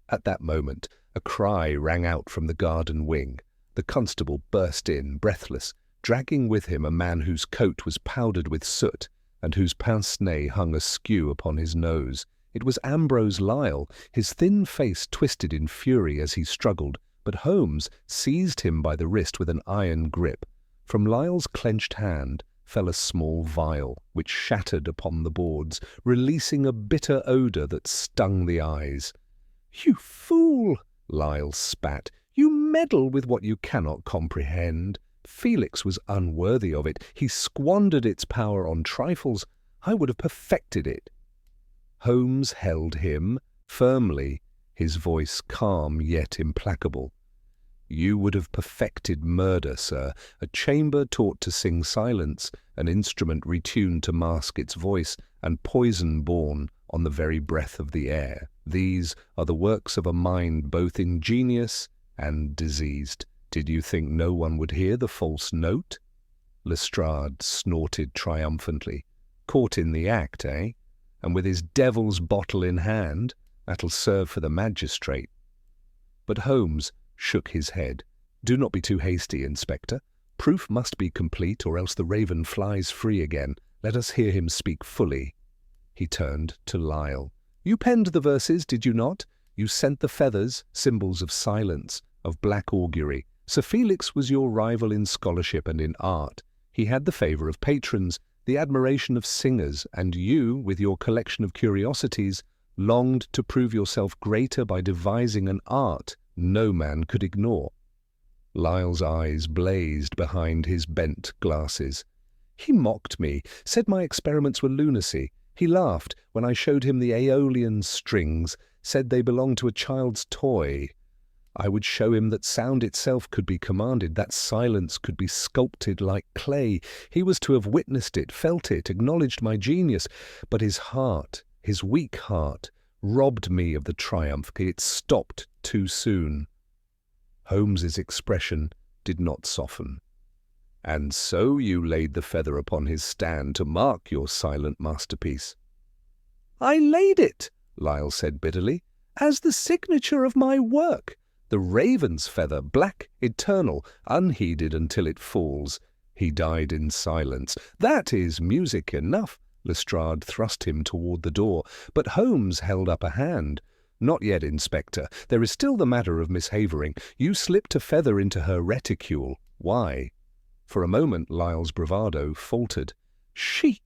At that moment, a cry rang out from the garden wing. The constable burst in, breathless, dragging with him a man whose coat was powdered with soot and whose pince-nez hung askew upon his nose. It was Ambrose Lyle, his thin face twisted in fury as he struggled, but Holmes seized him by the wrist with an iron grip. From Lyle's clenched hand fell a small vial, which shattered upon the boards, releasing a bitter odour that stung the eyes. "You fool!" Lyle spat. "You meddle with what you cannot comprehend. Felix was unworthy of it. He squandered its power on trifles. I would have perfected it." Holmes held him firmly, his voice calm yet implacable. "You would have perfected murder, sir, a chamber taught to sing silence, an instrument retuned to mask its voice, and poison born on the very breath of the air. These are the works of a mind both ingenious and diseased. Did you think no one would hear the false note?" Lestrade snorted triumphantly. "Caught in the act, eh? And with his devil's bottle in hand, that'll serve for the magistrate." But Holmes shook his head. "Do not be too hasty, Inspector. Proof must be complete, or else the raven flies free again. Let us hear him speak fully." He turned to Lyle. "You penned the verses, did you not? You sent the feathers, symbols of silence, of black augury. Sir Felix was your rival in scholarship and in art. He had the favour of patrons, the admiration of singers, and you, with your collection of curiosities, longed to prove yourself greater by devising an art no man could ignore." Lyle's eyes blazed behind his bent glasses. "He mocked me, said my experiments were lunacy. He laughed when I showed him the Aeolian strings, said they belonged to a child's toy. I would show him that sound itself could be commanded, that silence could be sculpted like clay. He was to have witnessed it, felt it, acknowledged my genius. But his heart, his weak heart, robbed me of the triumph. It stopped too soon. Holmes's expression did not soften. "And so you laid the feather upon his stand to mark your silent masterpiece." "I laid it," Lyle said bitterly, "as the signature of my work. The raven's feather, black, eternal, unheeded until it falls." He died in silence. "That is music enough." Lestrade thrust him toward the door, but Holmes held up a hand. "Not yet, Inspector. There is still the matter of Miss Havering. You slipped a feather into her reticule. Why?" For a moment Lyle's bravado faltered. She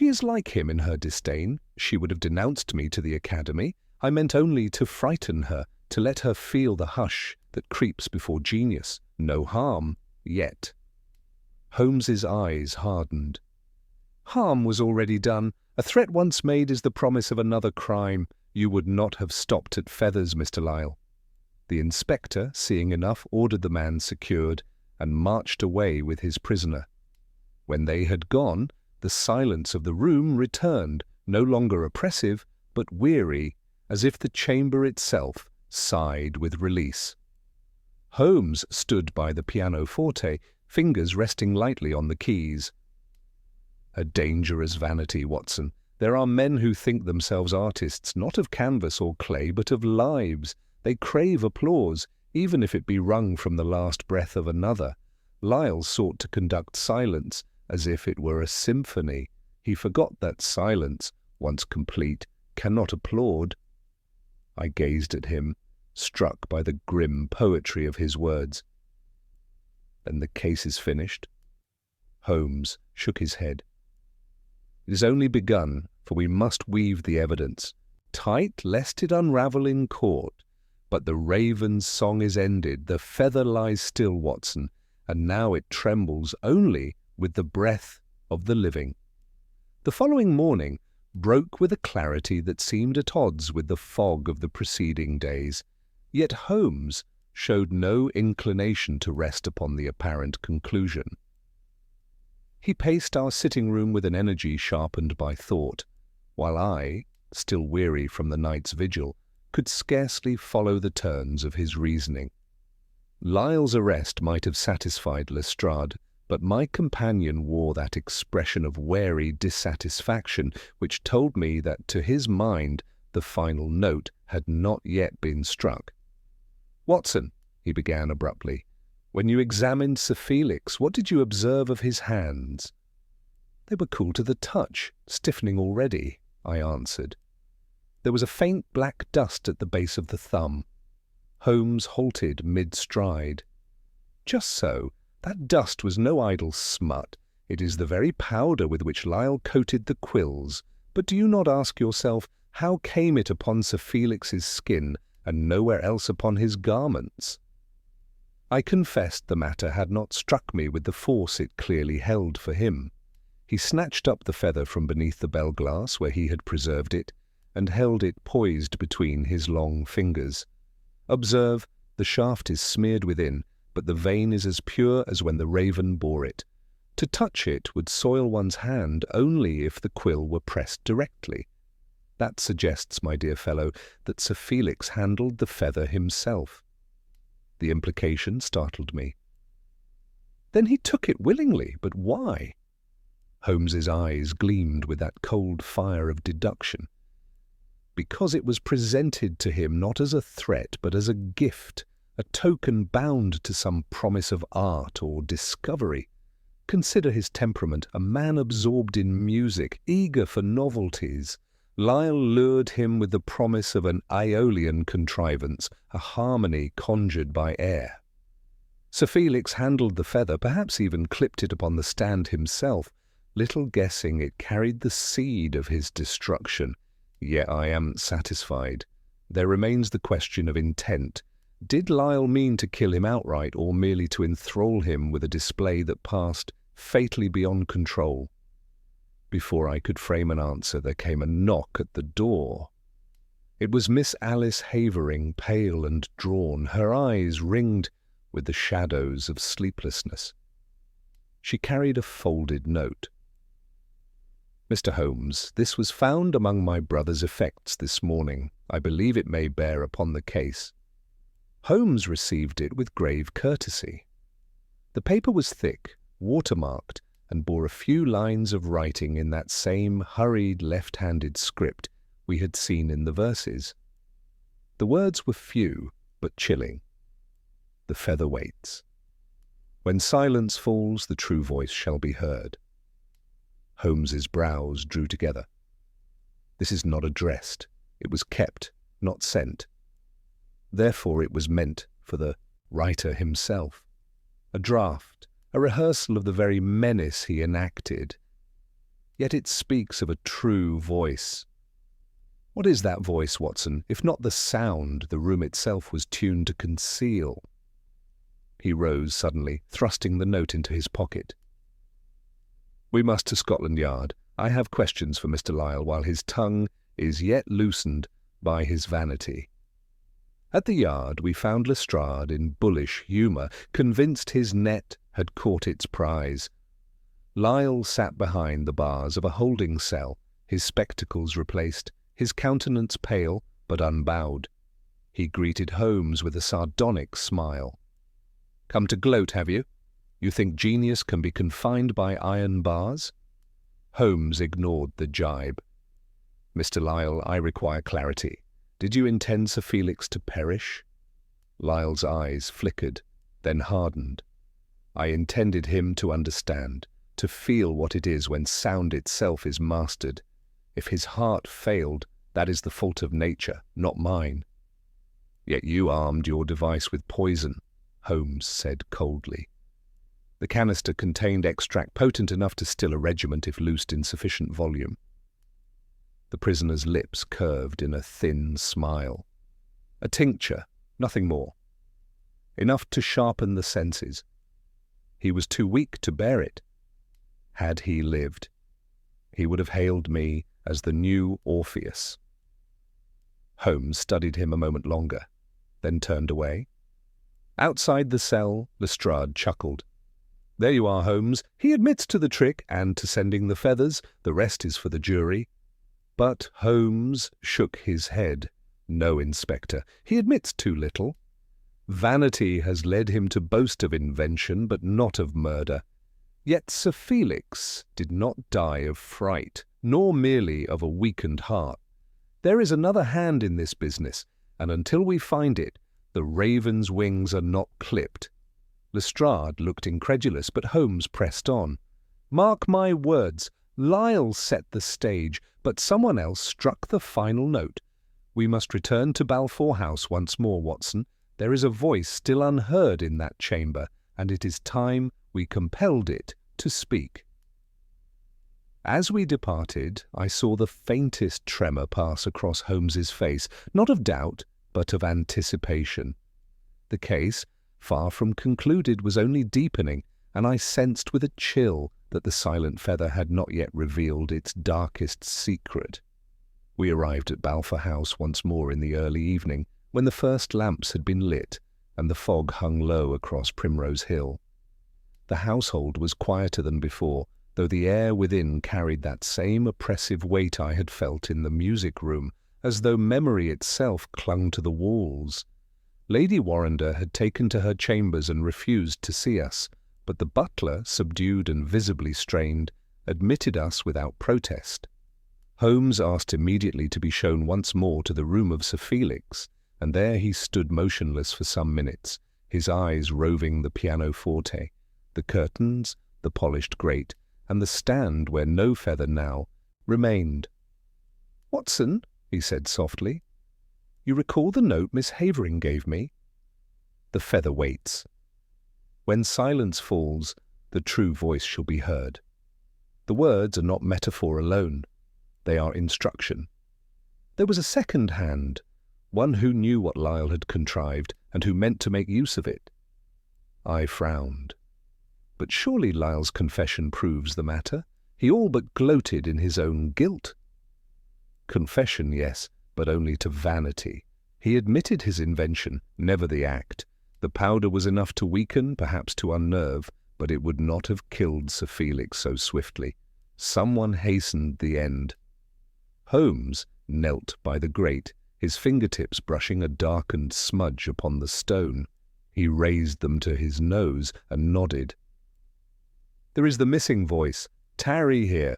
is like him in her disdain. She would have denounced me to the Academy. I meant only to frighten her, to let her feel the hush that creeps before genius. No harm, yet." Holmes's eyes hardened. "Harm was already done. A threat once made is the promise of another crime. You would not have stopped at feathers, Mr. Lyle." The inspector, seeing enough, ordered the man secured and marched away with his prisoner. When they had gone, the silence of the room returned, no longer oppressive, but weary, as if the chamber itself sighed with release. Holmes stood by the pianoforte, fingers resting lightly on the keys. "A dangerous vanity, Watson. There are men who think themselves artists, not of canvas or clay, but of lives. They crave applause, even if it be wrung from the last breath of another." Lyle sought to conduct silence as if it were a symphony. He forgot that silence, once complete, cannot applaud. I gazed at him, struck by the grim poetry of his words. "Then the case is finished?" Holmes shook his head. "It is only begun, for we must weave the evidence tight, lest it unravel in court. But the raven's song is ended, the feather lies still, Watson, and now it trembles only with the breath of the living." The following morning broke with a clarity that seemed at odds with the fog of the preceding days. Yet Holmes showed no inclination to rest upon the apparent conclusion. He paced our sitting room with an energy sharpened by thought, while I, still weary from the night's vigil, could scarcely follow the turns of his reasoning. Lyle's arrest might have satisfied Lestrade, but my companion wore that expression of wary dissatisfaction which told me that to his mind the final note had not yet been struck. "Watson," he began abruptly, "when you examined Sir Felix, what did you observe of his hands?" "They were cool to the touch, stiffening already," I answered. "There was a faint black dust at the base of the thumb." Holmes halted mid-stride. "Just so. That dust was no idle smut. It is the very powder with which Lyle coated the quills. But do you not ask yourself, how came it upon Sir Felix's skin and nowhere else upon his garments?" I confessed the matter had not struck me with the force it clearly held for him. He snatched up the feather from beneath the bell-glass where he had preserved it, and held it poised between his long fingers. "Observe, the shaft is smeared within, but the vein is as pure as when the raven bore it. To touch it would soil one's hand only if the quill were pressed directly. That suggests, my dear fellow, that Sir Felix handled the feather himself." The implication startled me. "Then he took it willingly, but why?" Holmes's eyes gleamed with that cold fire of deduction. "Because it was presented to him not as a threat, but as a gift, a token bound to some promise of art or discovery. Consider his temperament, a man absorbed in music, eager for novelties. Lyle lured him with the promise of an Aeolian contrivance, a harmony conjured by air. Sir Felix handled the feather, perhaps even clipped it upon the stand himself, little guessing it carried the seed of his destruction. Yet I am satisfied. There remains the question of intent. Did Lyle mean to kill him outright, or merely to enthrall him with a display that passed fatally beyond control? Before I could frame an answer, there came a knock at the door. It was Miss Alice Havering, pale and drawn, her eyes ringed with the shadows of sleeplessness. She carried a folded note. "Mr. Holmes, this was found among my brother's effects this morning. I believe it may bear upon the case." Holmes received it with grave courtesy. The paper was thick, watermarked, and bore a few lines of writing in that same hurried left-handed script we had seen in the verses. The words were few, but chilling. The feather waits. When silence falls, the true voice shall be heard. Holmes's brows drew together. This is not addressed. It was kept, not sent. Therefore it was meant for the writer himself. A draft, a rehearsal of the very menace he enacted. Yet it speaks of a true voice. What is that voice, Watson, if not the sound the room itself was tuned to conceal? He rose suddenly, thrusting the note into his pocket. "We must to Scotland Yard. I have questions for Mr. Lyle while his tongue is yet loosened by his vanity." At the Yard we found Lestrade in bullish humour, convinced his net had caught its prize. Lyle sat behind the bars of a holding cell, his spectacles replaced, his countenance pale but unbowed. He greeted Holmes with a sardonic smile. "Come to gloat, have you? You think genius can be confined by iron bars?" Holmes ignored the jibe. "Mr. Lyle, I require clarity. Did you intend Sir Felix to perish?" Lyle's eyes flickered, then hardened. "I intended him to understand, to feel what it is when sound itself is mastered. If his heart failed, that is the fault of nature, not mine." "Yet you armed your device with poison," Holmes said coldly. "The canister contained extract potent enough to still a regiment if loosed in sufficient volume." The prisoner's lips curved in a thin smile. "A tincture, nothing more. Enough to sharpen the senses. He was too weak to bear it. Had he lived, he would have hailed me as the new Orpheus." Holmes studied him a moment longer, then turned away. Outside the cell, Lestrade chuckled. "There you are, Holmes. He admits to the trick and to sending the feathers. The rest is for the jury." But Holmes shook his head. "No, Inspector, he admits too little. Vanity has led him to boast of invention, but not of murder. Yet Sir Felix did not die of fright, nor merely of a weakened heart. There is another hand in this business, and until we find it, the raven's wings are not clipped." Lestrade looked incredulous, but Holmes pressed on. "Mark my words, Lyle set the stage, but someone else struck the final note. We must return to Balfour House once more, Watson. There is a voice still unheard in that chamber, and it is time we compelled it to speak." As we departed, I saw the faintest tremor pass across Holmes's face, not of doubt, but of anticipation. The case, far from concluded, was only deepening, and I sensed with a chill that the silent feather had not yet revealed its darkest secret. We arrived at Balfour House once more in the early evening, when the first lamps had been lit, and the fog hung low across Primrose Hill. The household was quieter than before, though the air within carried that same oppressive weight I had felt in the music-room, as though memory itself clung to the walls. Lady Warrender had taken to her chambers and refused to see us, but the butler, subdued and visibly strained, admitted us without protest. Holmes asked immediately to be shown once more to the room of Sir Felix, and there he stood motionless for some minutes, his eyes roving the pianoforte, the curtains, the polished grate, and the stand where no feather now remained. "Watson," he said softly, "you recall the note Miss Havering gave me? The feather waits. When silence falls, the true voice shall be heard. The words are not metaphor alone. They are instruction. There was a second hand, one who knew what Lyle had contrived and who meant to make use of it." I frowned. "But surely Lyle's confession proves the matter. He all but gloated in his own guilt." "Confession, yes, but only to vanity. He admitted his invention, never the act. The powder was enough to weaken, perhaps to unnerve, but it would not have killed Sir Felix so swiftly. Someone hastened the end. Holmes knelt by the grate, his fingertips brushing a darkened smudge upon the stone. He raised them to his nose and nodded. "There is the missing voice. Tarry here."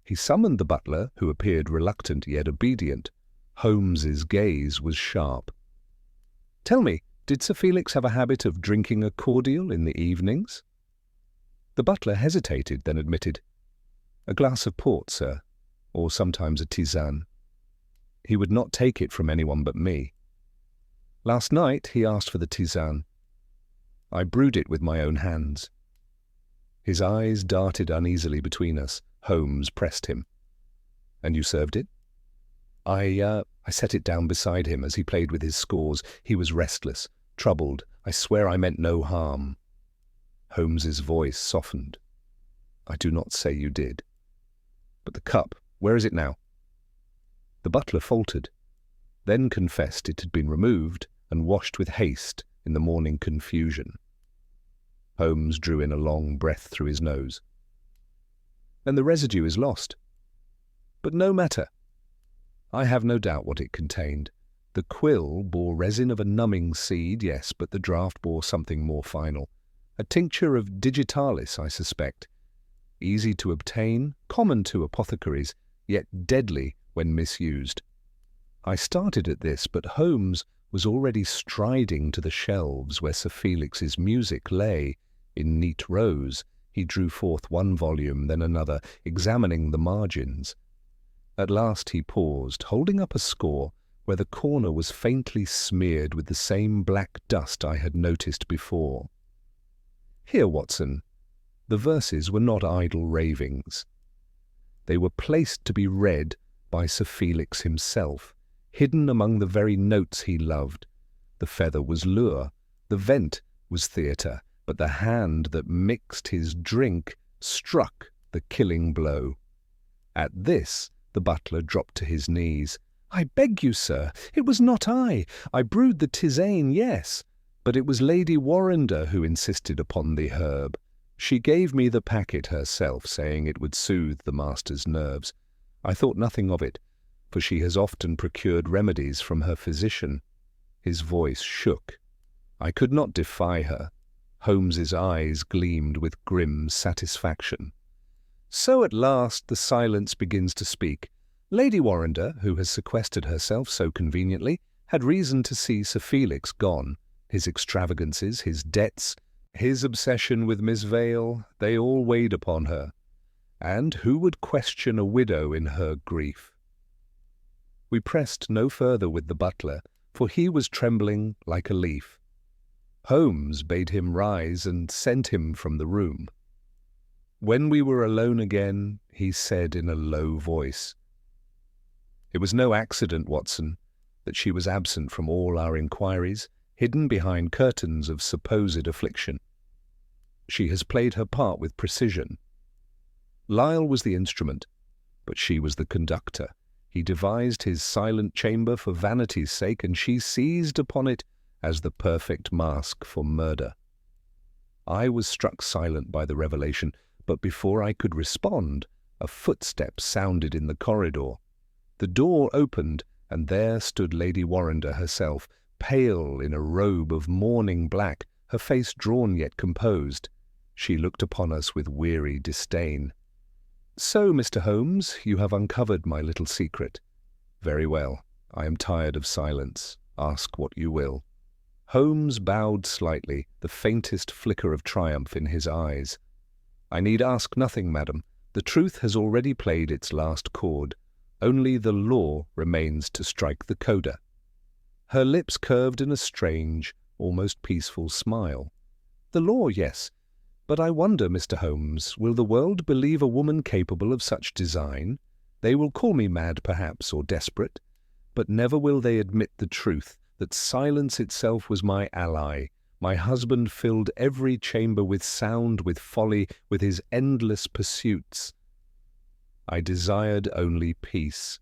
He summoned the butler, who appeared reluctant yet obedient. Holmes's gaze was sharp. "Tell me, did Sir Felix have a habit of drinking a cordial in the evenings?" The butler hesitated, then admitted, "A glass of port, sir, or sometimes a tisane. He would not take it from anyone but me. Last night he asked for the tisane. I brewed it with my own hands." His eyes darted uneasily between us. Holmes pressed him. "And you served it?" I set it down beside him as he played with his scores. He was restless, troubled. I swear I meant no harm." Holmes's voice softened. "I do not say you did. But the cup, where is it now?" The butler faltered, then confessed it had been removed and washed with haste in the morning confusion. Holmes drew in a long breath through his nose. "Then the residue is lost. But no matter. I have no doubt what it contained. The quill bore resin of a numbing seed, yes, but the draught bore something more final. A tincture of digitalis, I suspect. Easy to obtain, common to apothecaries, yet deadly when misused." I started at this, but Holmes was already striding to the shelves where Sir Felix's music lay in neat rows. He drew forth one volume, then another, examining the margins. At last he paused, holding up a score where the corner was faintly smeared with the same black dust I had noticed before. "Here, Watson." The verses were not idle ravings. They were placed to be read by Sir Felix himself, hidden among the very notes he loved. The feather was lure, the vent was theatre, but the hand that mixed his drink struck the killing blow. At this, the butler dropped to his knees. "I beg you, sir, it was not I. I brewed the tisane, yes, but it was Lady Warrender who insisted upon the herb. She gave me the packet herself, saying it would soothe the master's nerves. I thought nothing of it, for she has often procured remedies from her physician." His voice shook. I could not defy her. Holmes's eyes gleamed with grim satisfaction. So at last the silence begins to speak. Lady Warrender, who has sequestered herself so conveniently, had reason to see Sir Felix gone. His extravagances, his debts, his obsession with Miss Vale, they all weighed upon her. And who would question a widow in her grief? We pressed no further with the butler, for he was trembling like a leaf. Holmes bade him rise and sent him from the room. When we were alone again, he said in a low voice, "It was no accident, Watson, that she was absent from all our inquiries, hidden behind curtains of supposed affliction. She has played her part with precision. Lyle was the instrument, but she was the conductor. He devised his silent chamber for vanity's sake, and she seized upon it as the perfect mask for murder." I was struck silent by the revelation, but before I could respond, a footstep sounded in the corridor. The door opened, and there stood Lady Warrender herself, pale in a robe of mourning black, her face drawn yet composed. She looked upon us with weary disdain. "So, Mr. Holmes, you have uncovered my little secret. Very well. I am tired of silence. Ask what you will." Holmes bowed slightly, the faintest flicker of triumph in his eyes. "I need ask nothing, madam. The truth has already played its last chord. Only the law remains to strike the coda." Her lips curved in a strange, almost peaceful smile. "The law, yes. But I wonder, Mr. Holmes, will the world believe a woman capable of such design? They will call me mad, perhaps, or desperate, but never will they admit the truth, that silence itself was my ally. My husband filled every chamber with sound, with folly, with his endless pursuits. I desired only peace.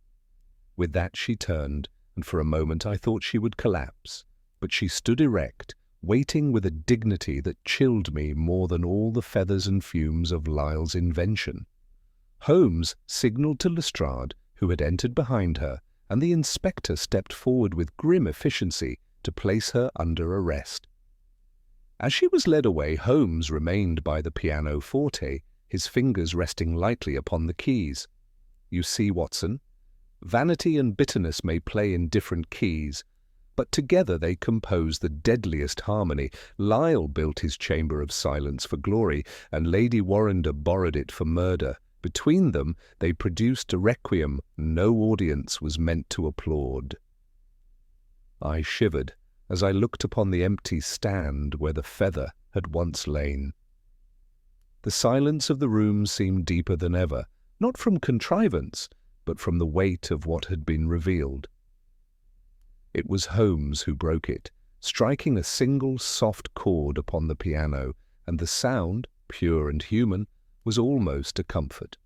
With that she turned, and for a moment I thought she would collapse. But she stood erect, waiting with a dignity that chilled me more than all the feathers and fumes of Lyle's invention. Holmes signalled to Lestrade, who had entered behind her, and the inspector stepped forward with grim efficiency to place her under arrest. As she was led away, Holmes remained by the pianoforte, his fingers resting lightly upon the keys. "You see, Watson, vanity and bitterness may play in different keys, but together they compose the deadliest harmony. Lyle built his chamber of silence for glory, and Lady Warrender borrowed it for murder. Between them they produced a requiem no audience was meant to applaud." I shivered as I looked upon the empty stand where the feather had once lain. The silence of the room seemed deeper than ever, not from contrivance, but from the weight of what had been revealed. It was Holmes who broke it, striking a single soft chord upon the piano, and the sound, pure and human, was almost a comfort.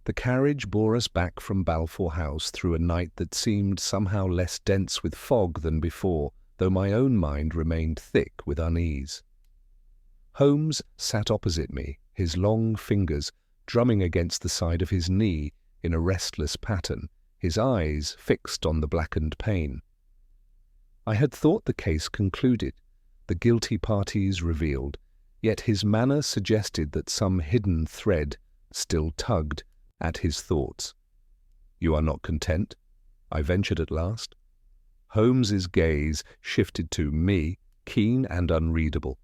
The carriage bore us back from Balfour House through a night that seemed somehow less dense with fog than before, though my own mind remained thick with unease. Holmes sat opposite me, his long fingers drumming against the side of his knee in a restless pattern, his eyes fixed on the blackened pane. I had thought the case concluded, the guilty parties revealed, yet his manner suggested that some hidden thread still tugged at his thoughts. "You are not content?" I ventured at last. Holmes's gaze shifted to me, keen and unreadable.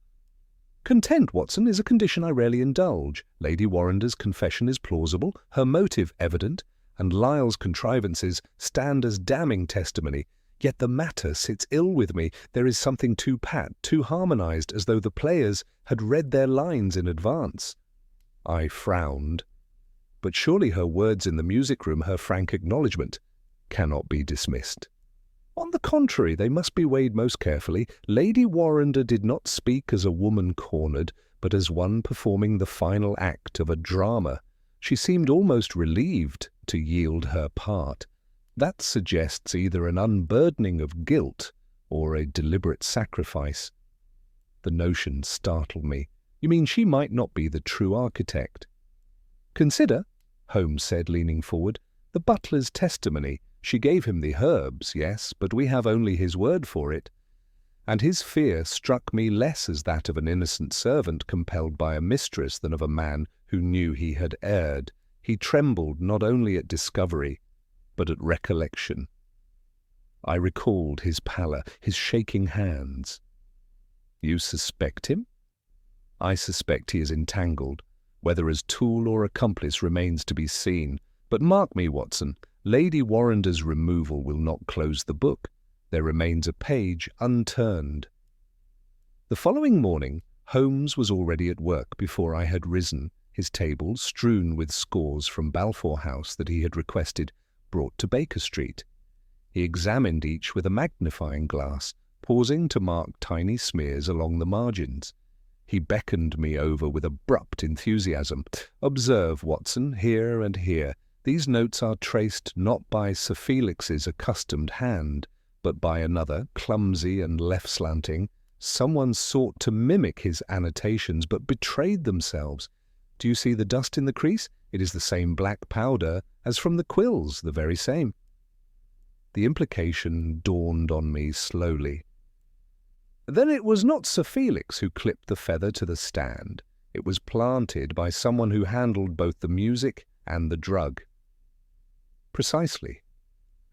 "Content, Watson, is a condition I rarely indulge. Lady Warrender's confession is plausible, her motive evident, and Lyle's contrivances stand as damning testimony. Yet the matter sits ill with me. There is something too pat, too harmonized, as though the players had read their lines in advance." I frowned. But surely her words in the music-room, her frank acknowledgment, cannot be dismissed. On the contrary, they must be weighed most carefully. Lady Warrender did not speak as a woman cornered, but as one performing the final act of a drama. She seemed almost relieved to yield her part. That suggests either an unburdening of guilt or a deliberate sacrifice. The notion startled me. "You mean she might not be the true architect?" "Consider," Holmes said, leaning forward, "the butler's testimony. She gave him the herbs, yes, but we have only his word for it." And his fear struck me less as that of an innocent servant compelled by a mistress than of a man who knew he had erred. He trembled not only at discovery, but at recollection. I recalled his pallor, his shaking hands. "You suspect him?" "I suspect he is entangled. Whether as tool or accomplice remains to be seen. But mark me, Watson, Lady Warrender's removal will not close the book. There remains a page unturned." The following morning, Holmes was already at work before I had risen, his table strewn with scores from Balfour House that he had requested brought to Baker Street. He examined each with a magnifying glass, pausing to mark tiny smears along the margins. He beckoned me over with abrupt enthusiasm. "Observe, Watson, here and here. These notes are traced not by Sir Felix's accustomed hand, but by another, clumsy and left-slanting. Someone sought to mimic his annotations, but betrayed themselves. Do you see the dust in the crease? It is the same black powder as from the quills, the very same." The implication dawned on me slowly. Then it was not Sir Felix who clipped the feather to the stand. It was planted by someone who handled both the music and the drug. Precisely.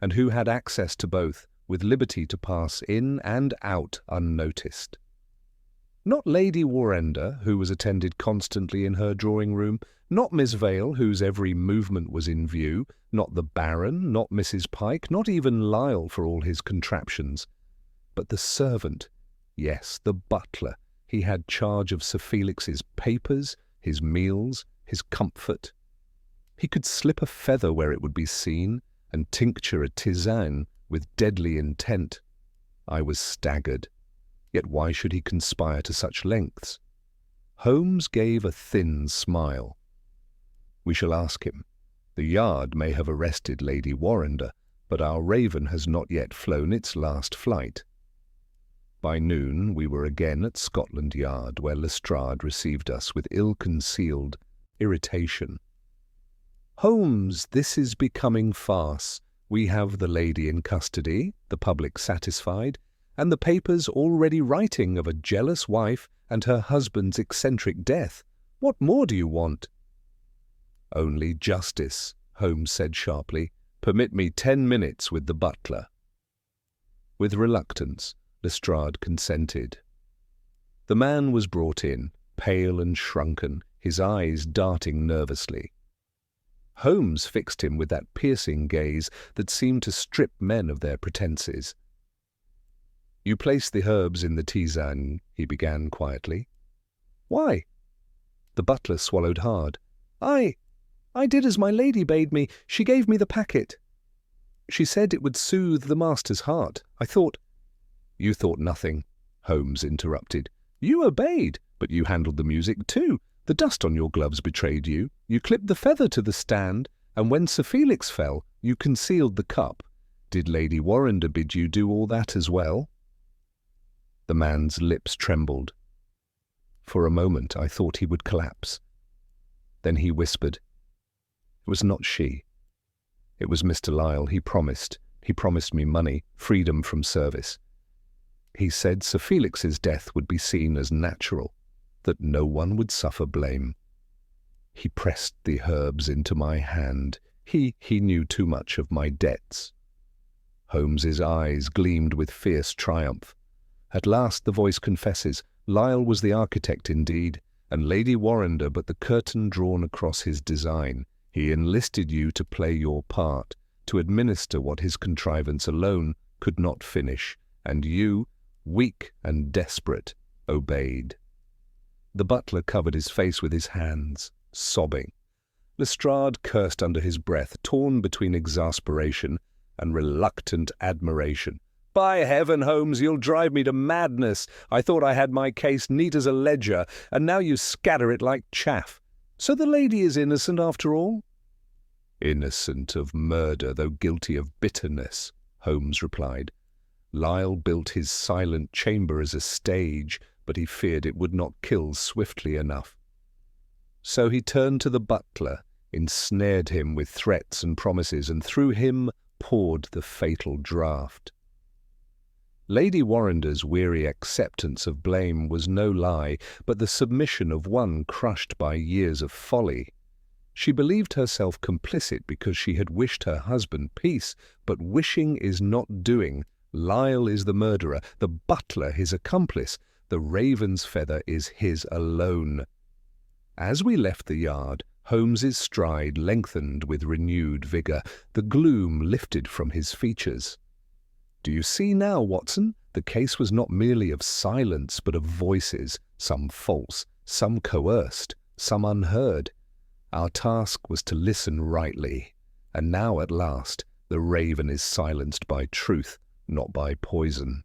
And who had access to both, with liberty to pass in and out unnoticed. Not Lady Warrender, who was attended constantly in her drawing-room, not Miss Vale, whose every movement was in view, not the Baron, not Mrs. Pike, not even Lyle for all his contraptions, but the servant, yes, the butler. He had charge of Sir Felix's papers, his meals, his comfort. He could slip a feather where it would be seen, and tincture a tisane with deadly intent. I was staggered. Yet why should he conspire to such lengths? Holmes gave a thin smile. "We shall ask him. The Yard may have arrested Lady Warrender, but our raven has not yet flown its last flight. By noon we were again at Scotland Yard, where Lestrade received us with ill-concealed irritation. "Holmes, this is becoming farce. We have the lady in custody, the public satisfied, and the papers already writing of a jealous wife and her husband's eccentric death. What more do you want?" "Only justice," Holmes said sharply. "Permit me 10 minutes with the butler." With reluctance, Lestrade consented. The man was brought in, pale and shrunken, his eyes darting nervously. Holmes fixed him with that piercing gaze that seemed to strip men of their pretences. "You place the herbs in the tisane," he began quietly. "Why?" The butler swallowed hard. I did as my lady bade me. She gave me the packet. She said it would soothe the master's heart. I thought—" "You thought nothing," Holmes interrupted. "You obeyed, but you handled the music too. The dust on your gloves betrayed you. You clipped the feather to the stand, and when Sir Felix fell, you concealed the cup. Did Lady Warrender bid you do all that as well?" The man's lips trembled. For a moment I thought he would collapse. Then he whispered, "It was not she. It was Mr. Lyle. He promised me money, freedom from service. He said Sir Felix's death would be seen as natural, that no one would suffer blame. He pressed the herbs into my hand. He knew too much of my debts." Holmes's eyes gleamed with fierce triumph. At last the voice confesses, Lyle was the architect indeed, and Lady Warrender but the curtain drawn across his design. He enlisted you to play your part, to administer what his contrivance alone could not finish, and you, weak and desperate, obeyed. The butler covered his face with his hands, sobbing. Lestrade cursed under his breath, torn between exasperation and reluctant admiration. "By heaven, Holmes, you'll drive me to madness. I thought I had my case neat as a ledger, and now you scatter it like chaff. So the lady is innocent after all?" "Innocent of murder, though guilty of bitterness," Holmes replied. "Lyle built his silent chamber as a stage, but he feared it would not kill swiftly enough. So he turned to the butler, ensnared him with threats and promises, and through him poured the fatal draught." Lady Warrender's weary acceptance of blame was no lie, but the submission of one crushed by years of folly. She believed herself complicit because she had wished her husband peace, but wishing is not doing. Lyle is the murderer, the butler his accomplice, the raven's feather is his alone. As we left the yard, Holmes's stride lengthened with renewed vigour, the gloom lifted from his features. "Do you see now, Watson? The case was not merely of silence, but of voices, some false, some coerced, some unheard. Our task was to listen rightly, and now at last the raven is silenced by truth, not by poison."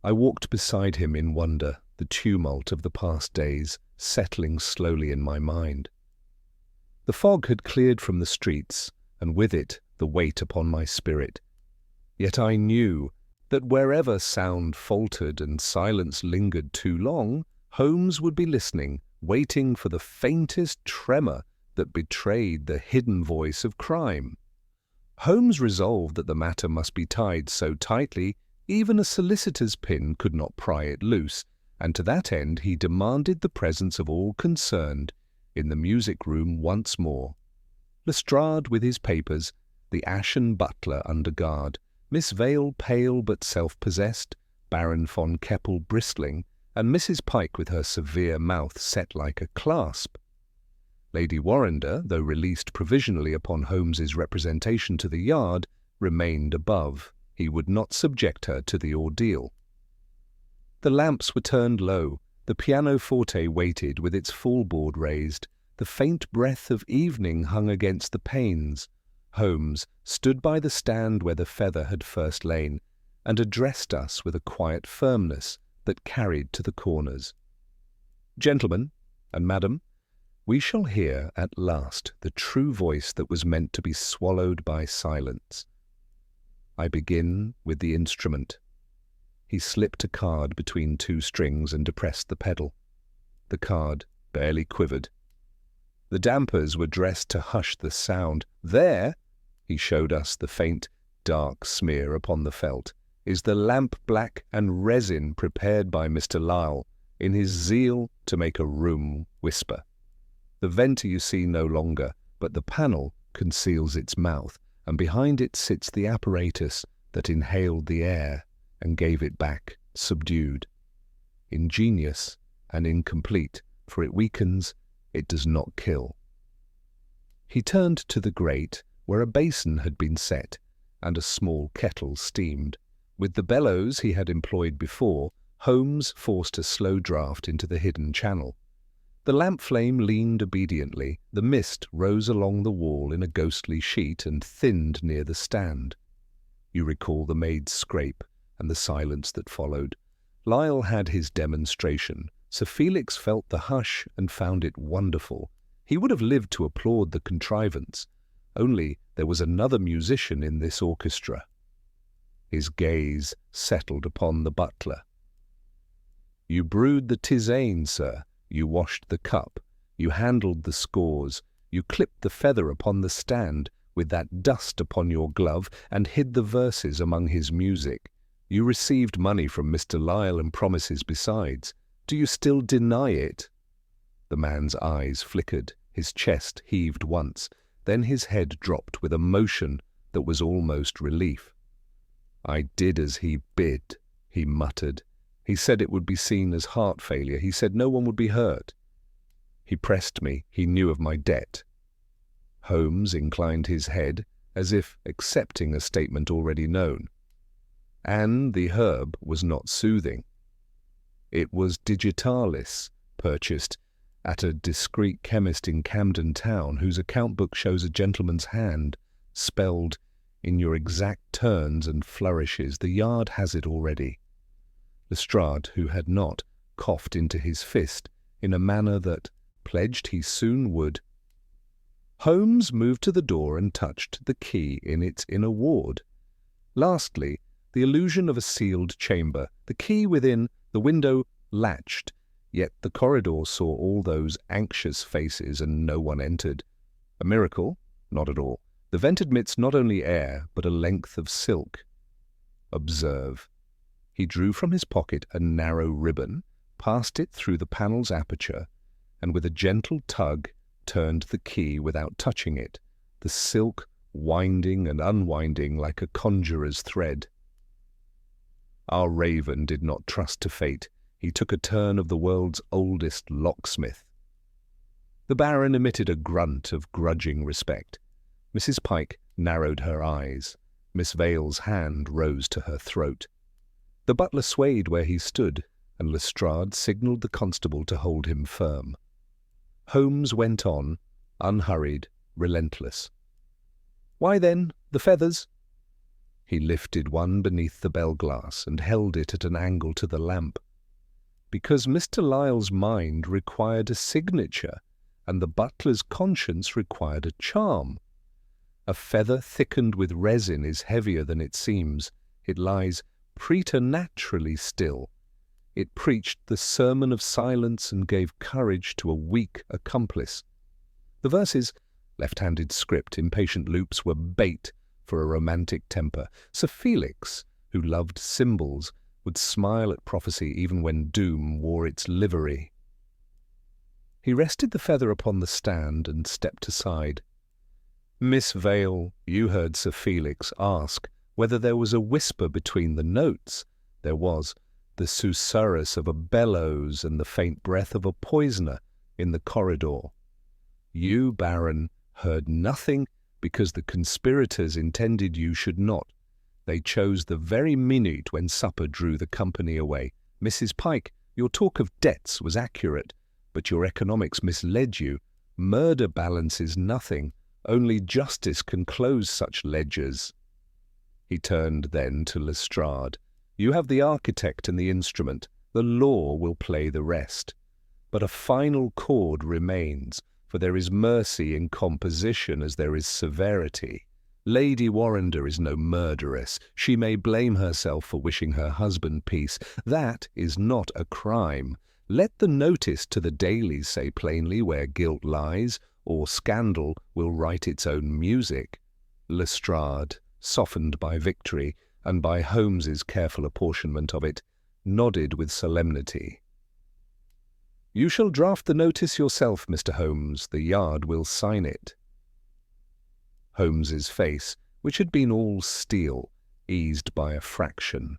I walked beside him in wonder, the tumult of the past days settling slowly in my mind. The fog had cleared from the streets, and with it the weight upon my spirit. Yet I knew that wherever sound faltered and silence lingered too long, Holmes would be listening, waiting for the faintest tremor that betrayed the hidden voice of crime. Holmes resolved that the matter must be tied so tightly even a solicitor's pin could not pry it loose, and to that end he demanded the presence of all concerned in the music-room once more. Lestrade with his papers, the ashen butler under guard, Miss Vale pale but self-possessed, Baron von Keppel bristling, and Mrs. Pike with her severe mouth set like a clasp. Lady Warrender, though released provisionally upon Holmes's representation to the yard, remained above. He would not subject her to the ordeal. The lamps were turned low, the pianoforte waited with its full-board raised, the faint breath of evening hung against the panes. Holmes stood by the stand where the feather had first lain, and addressed us with a quiet firmness that carried to the corners. "Gentlemen and madam, We shall hear at last the true voice that was meant to be swallowed by silence. I begin with the instrument. He slipped a card between two strings and depressed the pedal. The card barely quivered. The dampers were dressed to hush the sound. There, he showed us the faint, dark smear upon the felt, is the lamp-black and resin prepared by Mr. Lyle in his zeal to make a room whisper. The venter you see no longer, but the panel conceals its mouth, and behind it sits the apparatus that inhaled the air and gave it back subdued. Ingenious and incomplete, for it weakens, it does not kill. He turned to the grate, where a basin had been set, and a small kettle steamed. With the bellows he had employed before, Holmes forced a slow draught into the hidden channel. The lamp flame leaned obediently. The mist rose along the wall in a ghostly sheet and thinned near the stand. You recall the maid's scrape and the silence that followed. Lyle had his demonstration. Sir Felix felt the hush and found it wonderful. He would have lived to applaud the contrivance. Only there was another musician in this orchestra. His gaze settled upon the butler. "You brewed the tisane, sir. You washed the cup. You handled the scores. You clipped the feather upon the stand with that dust upon your glove and hid the verses among his music. You received money from Mr. Lyle and promises besides. Do you still deny it?" The man's eyes flickered. His chest heaved once. Then his head dropped with a motion that was almost relief. "I did as he bid," he muttered. "He said it would be seen as heart failure. He said no one would be hurt. He pressed me. He knew of my debt." Holmes inclined his head, as if accepting a statement already known. And the herb was not soothing. It was digitalis, purchased at a discreet chemist in Camden Town, whose account book shows a gentleman's hand, spelled in your exact turns and flourishes. The Yard has it already. Lestrade, who had not, coughed into his fist in a manner that pledged he soon would. Holmes moved to the door and touched the key in its inner ward. Lastly, the illusion of a sealed chamber. The key within, the window latched, yet the corridor saw all those anxious faces and no one entered. A miracle? Not at all. The vent admits not only air, but a length of silk. Observe. He drew from his pocket a narrow ribbon, passed it through the panel's aperture, and with a gentle tug turned the key without touching it, the silk winding and unwinding like a conjurer's thread. Our raven did not trust to fate. He took a turn of the world's oldest locksmith. The Baron emitted a grunt of grudging respect. Mrs. Pike narrowed her eyes. Miss Vale's hand rose to her throat. The butler swayed where he stood, and Lestrade signalled the constable to hold him firm. Holmes went on, unhurried, relentless. "Why then, the feathers?" He lifted one beneath the bell-glass and held it at an angle to the lamp. "Because Mr. Lyle's mind required a signature, and the butler's conscience required a charm. A feather thickened with resin is heavier than it seems. It lies preternaturally still. It preached the sermon of silence and gave courage to a weak accomplice. The verses, left-handed script, impatient loops, were bait for a romantic temper. Sir Felix, who loved symbols, would smile at prophecy even when doom wore its livery. He rested the feather upon the stand and stepped aside. "Miss Vale, you heard Sir Felix ask whether there was a whisper between the notes. There was, the susurrus of a bellows and the faint breath of a poisoner in the corridor. You, Baron, heard nothing because the conspirators intended you should not. They chose the very minute when supper drew the company away. Mrs. Pike, your talk of debts was accurate, but your economics misled you. Murder balances nothing. Only justice can close such ledgers." He turned then to Lestrade. "You have the architect and the instrument. The law will play the rest. But a final chord remains. for there is mercy in composition as there is severity. Lady Warrender is no murderess. She may blame herself for wishing her husband peace. That is not a crime. Let the notice to the dailies say plainly where guilt lies, or scandal will write its own music. Lestrade, softened by victory and by Holmes's careful apportionment of it, nodded with solemnity. "You shall draft the notice yourself, Mr. Holmes. The Yard will sign it." Holmes's face, which had been all steel, eased by a fraction.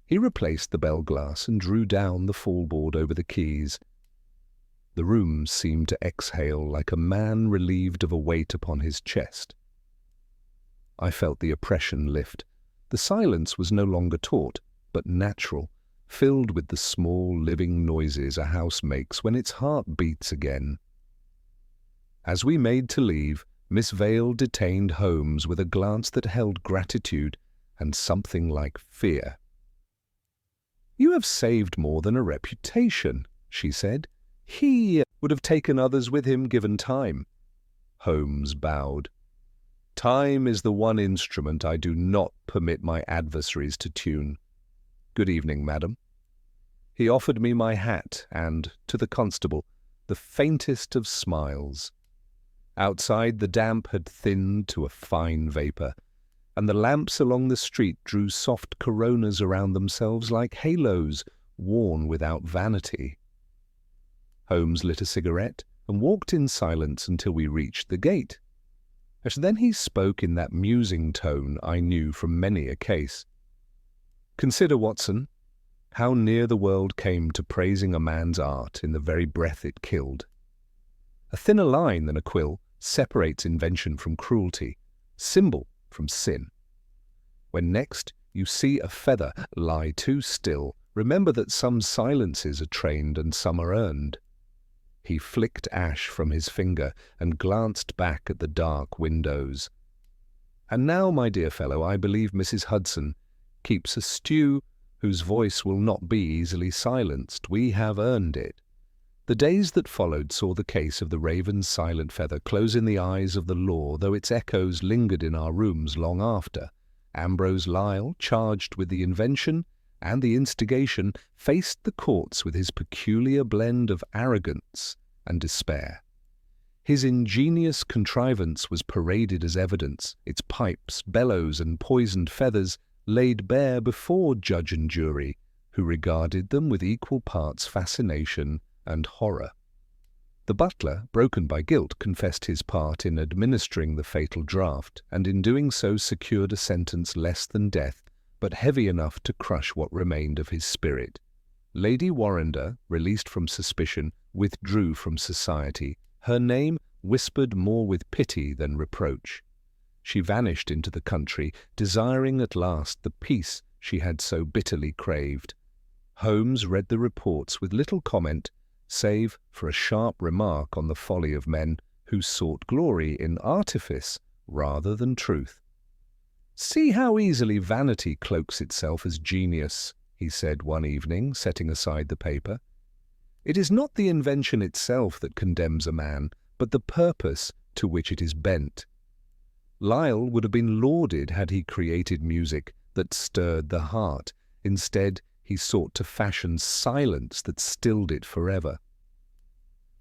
He replaced the bell glass and drew down the fallboard over the keys. The room seemed to exhale like a man relieved of a weight upon his chest. I felt the oppression lift. The silence was no longer taut, but natural, filled with the small living noises a house makes when its heart beats again. As we made to leave, Miss Vale detained Holmes with a glance that held gratitude and something like fear. "You have saved more than a reputation," she said. "He would have taken others with him given time." Holmes bowed. "Time is the one instrument I do not permit my adversaries to tune. Good evening, madam." He offered me my hat and, to the constable, the faintest of smiles. Outside the damp had thinned to a fine vapour, and the lamps along the street drew soft coronas around themselves like halos worn without vanity. Holmes lit a cigarette and walked in silence until we reached the gate. And then he spoke in that musing tone I knew from many a case. "Consider, Watson, how near the world came to praising a man's art in the very breath it killed. A thinner line than a quill separates invention from cruelty, symbol from sin. When next you see a feather lie too still, remember that some silences are trained and some are earned." He flicked ash from his finger and glanced back at the dark windows. "And now, my dear fellow, I believe Mrs. Hudson keeps a stew whose voice will not be easily silenced. We have earned it." The days that followed saw the case of the raven's silent feather close in the eyes of the law, though its echoes lingered in our rooms long after. Ambrose Lyle, charged with the invention and the instigation, faced the courts with his peculiar blend of arrogance and despair. His ingenious contrivance was paraded as evidence, its pipes, bellows, and poisoned feathers laid bare before judge and jury, who regarded them with equal parts fascination and horror. The butler, broken by guilt, confessed his part in administering the fatal draught, and in doing so secured a sentence less than death, but heavy enough to crush what remained of his spirit. Lady Warrender, released from suspicion, withdrew from society, her name whispered more with pity than reproach. She vanished into the country, desiring at last the peace she had so bitterly craved. Holmes read the reports with little comment, save for a sharp remark on the folly of men who sought glory in artifice rather than truth. "See how easily vanity cloaks itself as genius," he said one evening, setting aside the paper. "It is not the invention itself that condemns a man, but the purpose to which it is bent. Lyle would have been lauded had he created music that stirred the heart. Instead, he sought to fashion silence that stilled it forever.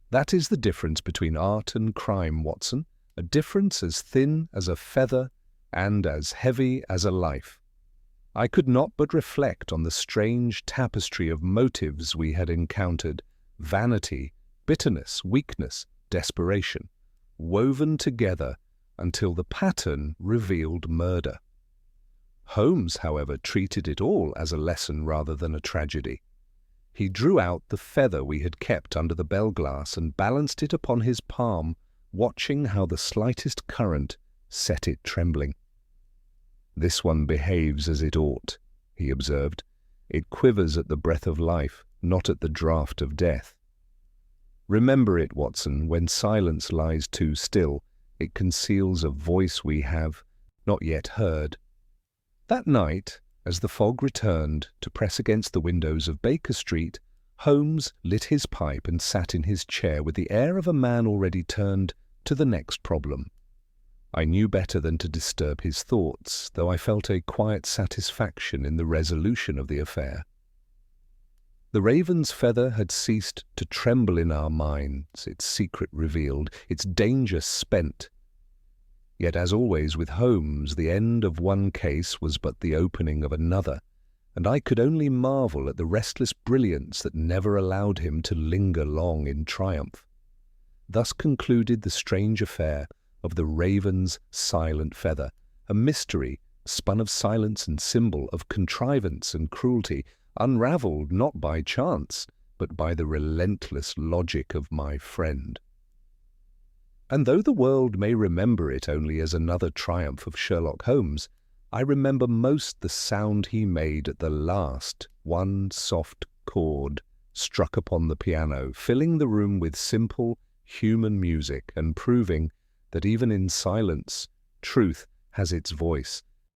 That is the difference between art and crime, Watson, a difference as thin as a feather and as heavy as a life." I could not but reflect on the strange tapestry of motives we had encountered: vanity, bitterness, weakness, desperation, woven together until the pattern revealed murder. Holmes, however, treated it all as a lesson rather than a tragedy. He drew out the feather we had kept under the bell glass and balanced it upon his palm, watching how the slightest current set it trembling. "This one behaves as it ought," he observed. "It quivers at the breath of life, not at the draught of death. Remember it, Watson, when silence lies too still, it conceals a voice we have not yet heard." That night, as the fog returned to press against the windows of Baker Street, Holmes lit his pipe and sat in his chair with the air of a man already turned to the next problem. I knew better than to disturb his thoughts, though I felt a quiet satisfaction in the resolution of the affair. The raven's feather had ceased to tremble in our minds, its secret revealed, its danger spent. Yet, as always with Holmes, the end of one case was but the opening of another, and I could only marvel at the restless brilliance that never allowed him to linger long in triumph. Thus concluded the strange affair of the raven's silent feather, a mystery spun of silence and symbol, of contrivance and cruelty, unravelled not by chance, but by the relentless logic of my friend. And though the world may remember it only as another triumph of Sherlock Holmes, I remember most the sound he made at the last, one soft chord struck upon the piano, filling the room with simple, human music and proving that even in silence, truth has its voice,